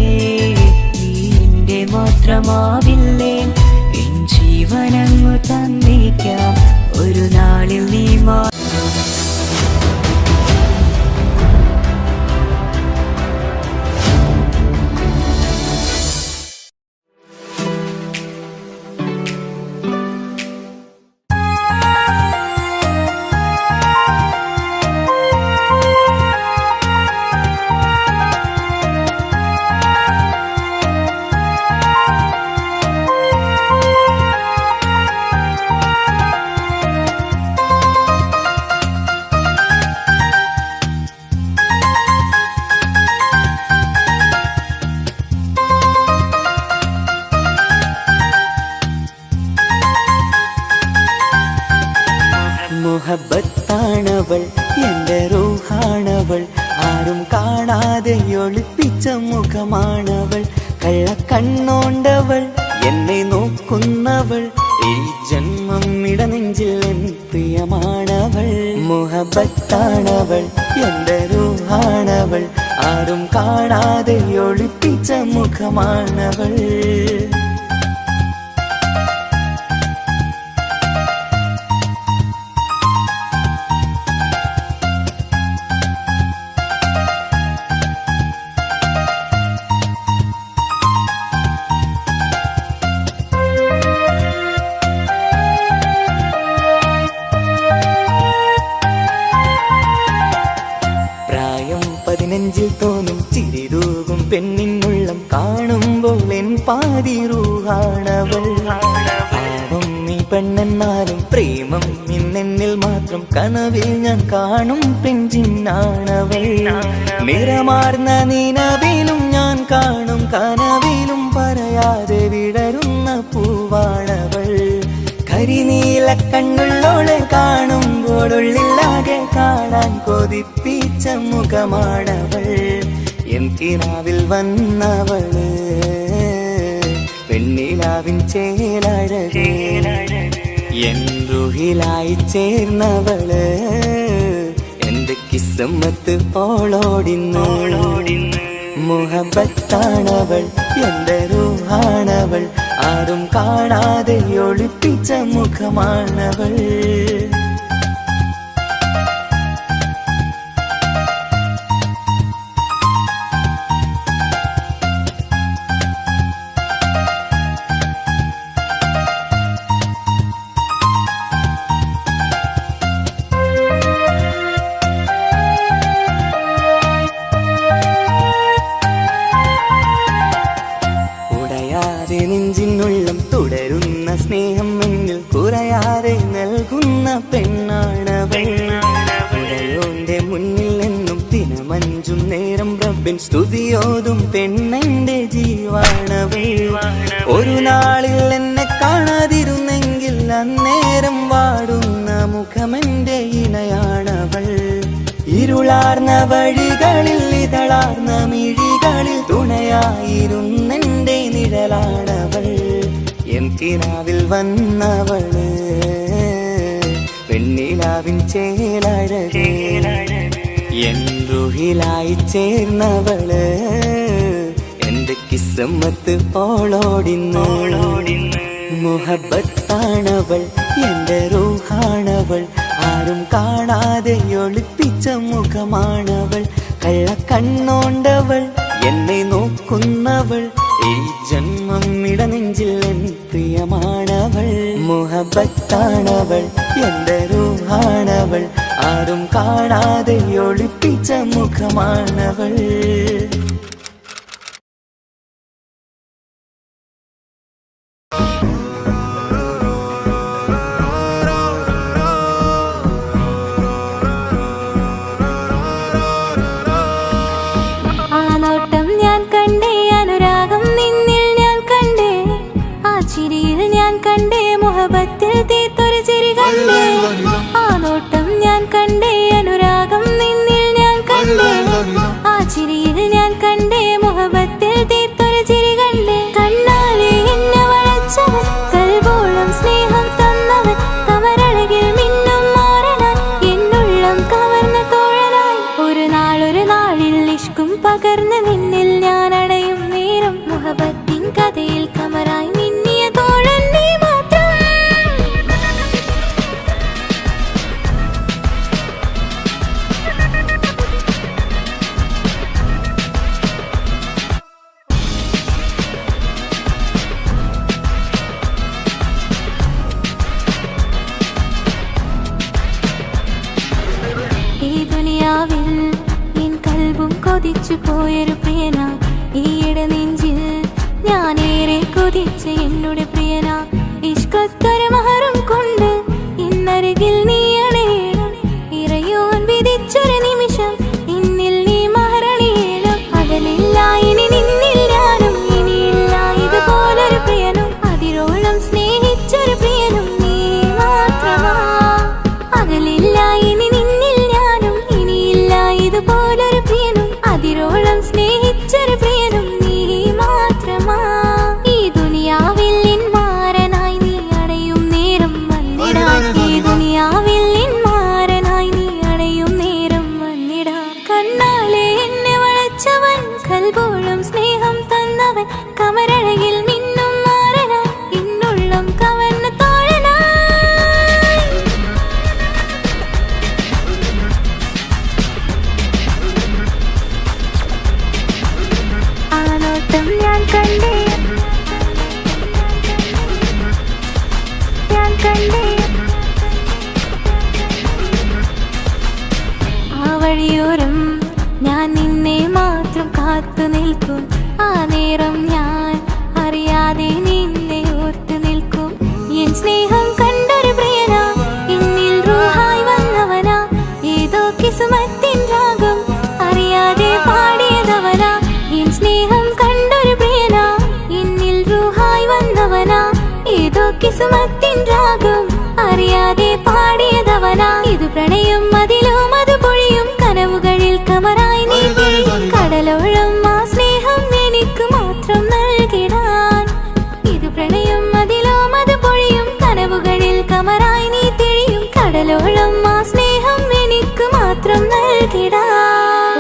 [SPEAKER 1] നീ എന്റെ മാത്രമാവില്ലേ എൻ ജീവനങ്ങു തന്നേക്കാം ഒരു നാളിൽ നീ മുഹബത്താണവൾ എൻ്റെ റൂഹാണവൾ ആരും കാണാതെ ഒളിപ്പിച്ച മുഖമാണവൾ കള്ളക്കണ്ണോണ്ടവൾ എന്നെ നോക്കുന്നവൾ ഈ ജന്മം ഇടനെഞ്ചിൽ എൻ പ്രിയമാണവൾ മുഹബത്താണവൾ എൻ്റെ റൂഹാണവൾ ആരും കാണാതെ ഒളിപ്പിച്ച മുഖമാണവൾ നെഞ്ചിൽ തോന്നും ചിരിതൂകും പെണ്ണിനുള്ളം കാണുമ്പോൾ എൻ പാതി റൂഹാണവൾ പാവം നീ പെണ്ണെന്നാലും പ്രേമം ഇന്നെന്നിൽ മാത്രം
[SPEAKER 10] കനവിൽ ഞാൻ കാണും പെഞ്ചിന്നാണവൾ. നിറമാർന്ന നിലവിലും ഞാൻ കാണും കനവിലും പറയാതെ വിടരുന്ന പൂവാണവൾ. കരിനീല കണ്ണുള്ളോളെ കാണുമ്പോഴുള്ളിലാകെ കാണാൻ കൊതിപ്പിച്ച മുഖമാണവൾ. എൻ കിനാവിൽ വന്നവള് പെണ്ണിലാവിൻ ചേലഴകേ, എൻ റുഹിലായി ചേർന്നവള് എന്റെ കിസ്മത്ത് ഓളോടിന്നോളോടി. മുഹബത്താണവൾ എന്റെ റൂഹാണവൾ, ആരും കാണാതെ ഒളിപ്പിച്ച മുഖമാണവൾ. നെഞ്ചിനുള്ളം തുടരുന്ന സ്നേഹം എന്നിൽ കുറയാതെ നൽകുന്ന പെണ്ണാണവൾ. ഉടയോന്റെ മുന്നിൽ നിന്നും ദിനമഞ്ചും നേരം റബ്ബിൻ സ്തുതിയോതും പെണ്ണെന്റെ ജീവാണവൾ. ഒരു നാളിൽ എന്നെ കാണാതിരുന്നെങ്കിൽ അന്നേരം വാടുന്ന മുഖമെന്റെ ഇണയാണവൾ. ഇരുളാർന്ന വഴികളിൽ ഇതളാർന്ന മിഴികളിൽ തുണയായിരുന്നെന്റെ നിഴലാണവൾ. എൻ കിനാവിൽ വന്നവള് പെണ്ണിലാവിൻ ചേലഴകേ, എൻ റുഹിലായി ചേർന്നവള് എന്റെ കിസ്മത്ത് ഓളോടിന്നോളോടി. മുഹബത്താണവൾ എന്റെ റൂഹാണവൾ, ആരും കാണാതെ ഒളിപ്പിച്ച മുഖമാണവൾ. കള്ളക്കണ്ണോണ്ടവൾ എന്നെ നോക്കുന്നവൾ, ഈ ജന്മം ഇടനെഞ്ചിൽ എൻ പ്രിയമാണവൾ. മുഹബത്താണവൾ എന്റെ റൂഹാണവൾ, ആരും കാണാതെ ഒളിപ്പിച്ച മുഖമാണവൾ.
[SPEAKER 9] മുഹബത്തിൽ തീർത്തൊരു ചിരി കണ്ടേ, ആ നോട്ടം ഞാൻ കണ്ടേ, അനുരാഗം നിന്നിൽ ഞാൻ കണ്ടേ, ആ ചിരിയിൽ ഞാൻ കണ്ടേ, മുഹബത്തിൽ തീർത്തൊരു ചിരി കണ്ടേ. കണ്ണാലെ എന്നെ വളച്ചവൻ, കൽബോളം സ്നേഹം തന്നവൻ, കമരഴകിൽ മിന്നും മാറനാൻ എന്നുള്ളം കവർന്ന തോഴനായി. ഒരു നാളിൽ ഇഷ്കും പകർന്ന് നിന്നിൽ ഞാൻ അടയും നേരം, മുഹബത്തിൻ കഥയിൽ കമറായി മിന്നിയ തോഴൻ നീ മാത്രം. ഈ ദുനിയാവിൽ എൻ കൽബും കൊതിച്ചു പോയൊരു പ്രിയന, ഈയിടെ നെഞ്ചിൽ ഞാനേറെ കൊതിച്ച എന്നുടെ പ്രിയന. ഇഷ്കത്തൊരു മഹറും കൊണ്ട് ഇന്നരികിൽ നീ അണയണം, ഇറയോൻ വിധിച്ചൊരു നിമിഷം ഇന്നിൽ നീ മഹറണിയേണം. അകലില്ല ഇനി നിന്നിൽ ഞാനും, ഇനിയില്ല ഇതുപോലൊരു പ്രിയനും, അതിരോളം സ്നേഹിച്ചൊരു പ്രിയനും നീ മാത്രമാ. അകലില്ല ഇനി നിന്നിൽ ഞാനും, ഇനിയില്ല ഇതുപോലൊരു പ്രിയനും, അതിരോളം സ്നേഹിച്ചൊരു പ്രിയനും നീ മാത്രമാ. ഈ ദുനിയാവിൽ കിസുമത്തിൻ രാഗം അറിയാതെ പാടിയതവനാ. ഇത് പ്രണയം അതിലും അത് പൊഴിയും കനവുകളിൽ കമറായി നീ തിരിയും കടലോളം ആ സ്നേഹം എനിക്ക് മാത്രം നൽകിടാൻ. ഇത് പ്രണയം അതിലും അത് പൊഴിയും കനവുകളിൽ കമറായി നീ തിരിയും കടലോളം ആ സ്നേഹം എനിക്ക് മാത്രം നൽകിടാൻ.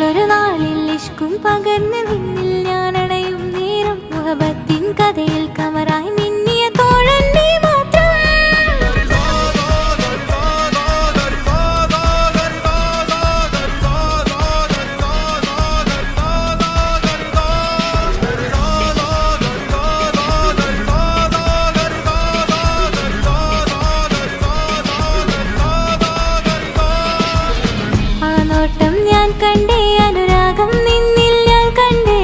[SPEAKER 9] ഒരു നാളിൽ ഇഷ്കും പകർന്ന് നിന്നിൽ ഞാൻ അണയും നേരം മുഹബത്തിൻ കഥയിൽ കമറായി മിന്നിയ തോഴൻ നീ മാത്രം. ആ നോട്ടം ഞാൻ കണ്ടേ, അനുരാഗം നിന്നിൽ ഞാൻ കണ്ടേ,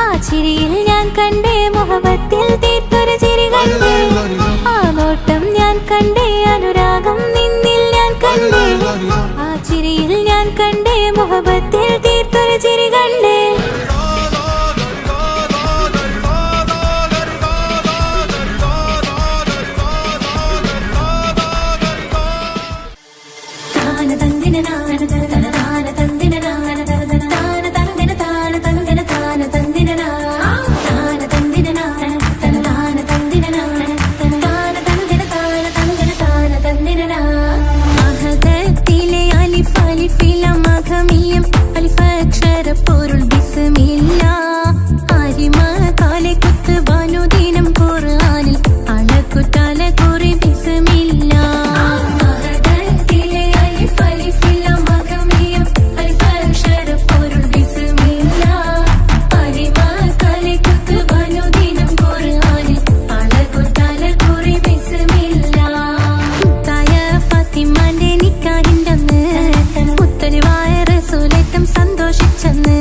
[SPEAKER 9] ആ ചിരിയിൽ ഞാൻ കണ്ടേ, മുഹബത്തിൽ തീർത്തൊരു ചിരി കണ്ടേ. ആ നോട്ടം ഞാൻ കണ്ടേ, അനുരാഗം നിന്നിൽ ഞാൻ കണ്ടേ, ആ ചിരിയിൽ ഞാൻ കണ്ടേ, മുഹബത്തിൽ തീർത്തൊരു ചിരി കണ്ടേ. മഹദത്തിലെ അലിഫ് അലിഫില മഖമിയം അലിഫക്ഷര പൊരുൾ ബിസ്മില്ല. അരിമ കാലെ കുത്ത് ബനുദിനം ഖുർആനിൽ അളക്കുതല കുറി ബിസ്മില്ല. മഹദത്തിലെ അലിഫ് അലിഫില മഖമിയം അലിഫക്ഷര പൊരുൾ ബിസ്മില്ല. അരിമ കാലെ കുത്ത് ബനുദിനം ഖുർആനിൽ അളക്കുതല കുറി ബിസ്മില്ല. മുത്തായ ഫാത്തിമാന്റെ നിക്കാഹിന്റന്ന് മുത്തലിവായ റസൂലേറ്റം സന്തോഷിച്ചെന്ന്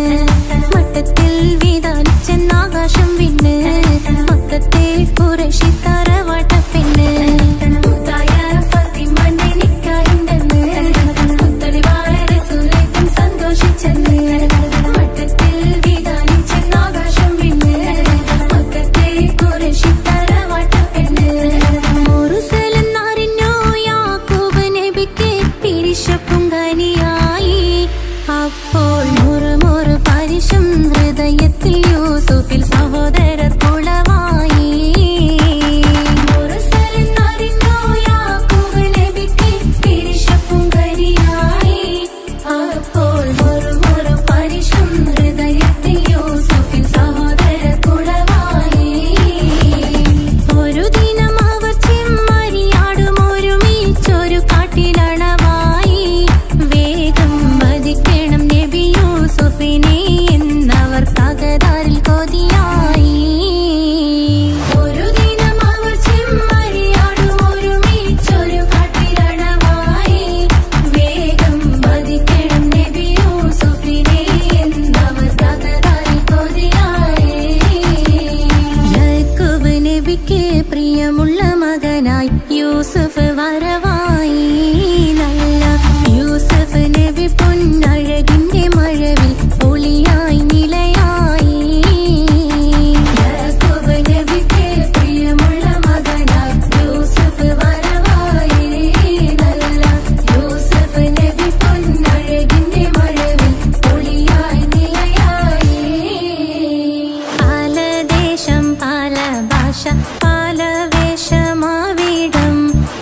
[SPEAKER 9] മട്ടത്തിൽ വീതാലിച്ചെന്ന് ആകാശം വിണ്ണ് മക്കത്തെ ഖുറൈശി തറവാട്ടപ്പെണ്ണ്. മുത്തായ ഫാത്തിമാന്റെ നിക്കാഹിന്റന്ന് മുത്തലിവായ റസൂലേറ്റം സന്തോഷിച്ചെന്ന് മട്ടത്തിൽ വീതാലിച്ചെന്ന് ആകാശം വിണ്ണ് മക്കത്തെ ഖുറൈശി തറവാട്ടപ്പെണ്ണ്. മുറുസലെന്നറിഞ്ഞു യാക്കൂബ് നബിക്ക് പിരിശപ്പുങ്കനിയായി. അപ്പോൾ മുറുമുറു പരിശം ഹൃദയത്തിൽ യൂസുഫിൽ സഹോദരർ കുളവായി. മുറുസലെന്നറിഞ്ഞു യാക്കൂബ് നബിക്ക് പിരിശപ്പുങ്കനിയായി. അപ്പോൾ മുറുമുറു പരിശം ഹൃദയത്തിൽ യൂസുഫിൽ സഹോദരർ കുളവായി. ഒരു ദിനം അവർ ചെമ്മരിയാടും ഒരുമിച്ചൊരു കാട്ടിലണവായി. വേഗം വധിക്കണം നബി യൂസുഫിനെ എന്നവർ തകരാറിൽ കൊതിയായി. ഒരു ദിനം അവർ ചെമ്മരിയാടും ഒരുമിച്ചൊരു കാട്ടിലണവായി. വേഗം വധിക്കണം നബി യൂസുഫിനെ എന്നവർ തകരാറിൽ കൊതിയായി. യാക്കൂബ് നബിക്ക് പ്രിയമുള്ള മകനായി യൂസുഫ് വരവായി. നല്ല യൂസുഫ് നബി പൊന്നഴകിന്റെ മഴവിൽ ഒളിയായി നിലയായി. യാക്കൂബ് നബിക്ക് പ്രിയമുള്ള മകനായി യൂസുഫ് വരവായി. നല്ല യൂസുഫ് നബി പൊന്നഴകിന്റെ മഴവിൽ ഒളിയായി നിലയായി. പല ദേശം പല ഭാഷ പല വേഷമാവിടം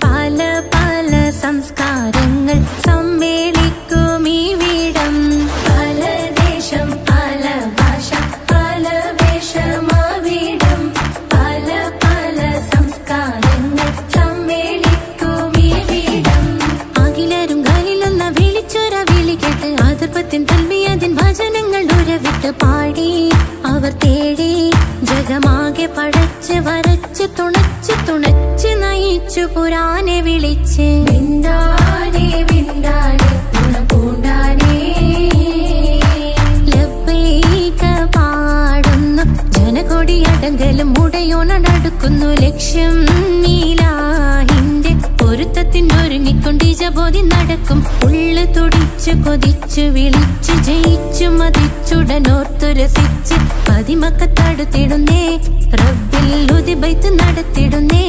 [SPEAKER 9] പല പല സംസ്കാരങ്ങൾ സമ്മേളിക്കും ഈ വീടം. പല ദേശം പല ഭാഷ പല വേഷമാവിടം പല പല സംസ്കാരങ്ങൾ സമ്മേളിക്കും ഈ വീടം. അഖിലരും ഖലീലല്ല വിളിച്ചൊര വിളി കേട്ട് അതിർപ്പത്തിൻ തൽബിയത്തിൻ വചനങ്ങൾ ഉരവിട്ട് പാടി അവർ തേടി ജഗമാകെ പടച്ച് വരച്ച് തുണച്ച് നയിച്ചു പുരാനെ വിളിച്ച്. വിണ്ടാനെ വിണ്ടാനെ പൂണ്ടാനെ ലബ്ബൈക പാടുന്നു ജനകൊടിയടങ്കലും മുടയോണടുക്കുന്നു ലക്ഷ്യം നീലാഹിന്റെ പൊരുത്തത്തിനൊരുങ്ങിക്കൊണ്ട് ജബോധി നടക്കും. ഉള്ളു തുടിച്ചു കൊതിച്ചു വിളിച്ചു ജയിച്ചു മതിച്ചുടനോർത്തു രസിച്ച് പതിമക്കത്തടുത്തിടുന്നേ റബ്ബിൽ ഉതി ബൈത്ത് നടത്തിടുന്നേ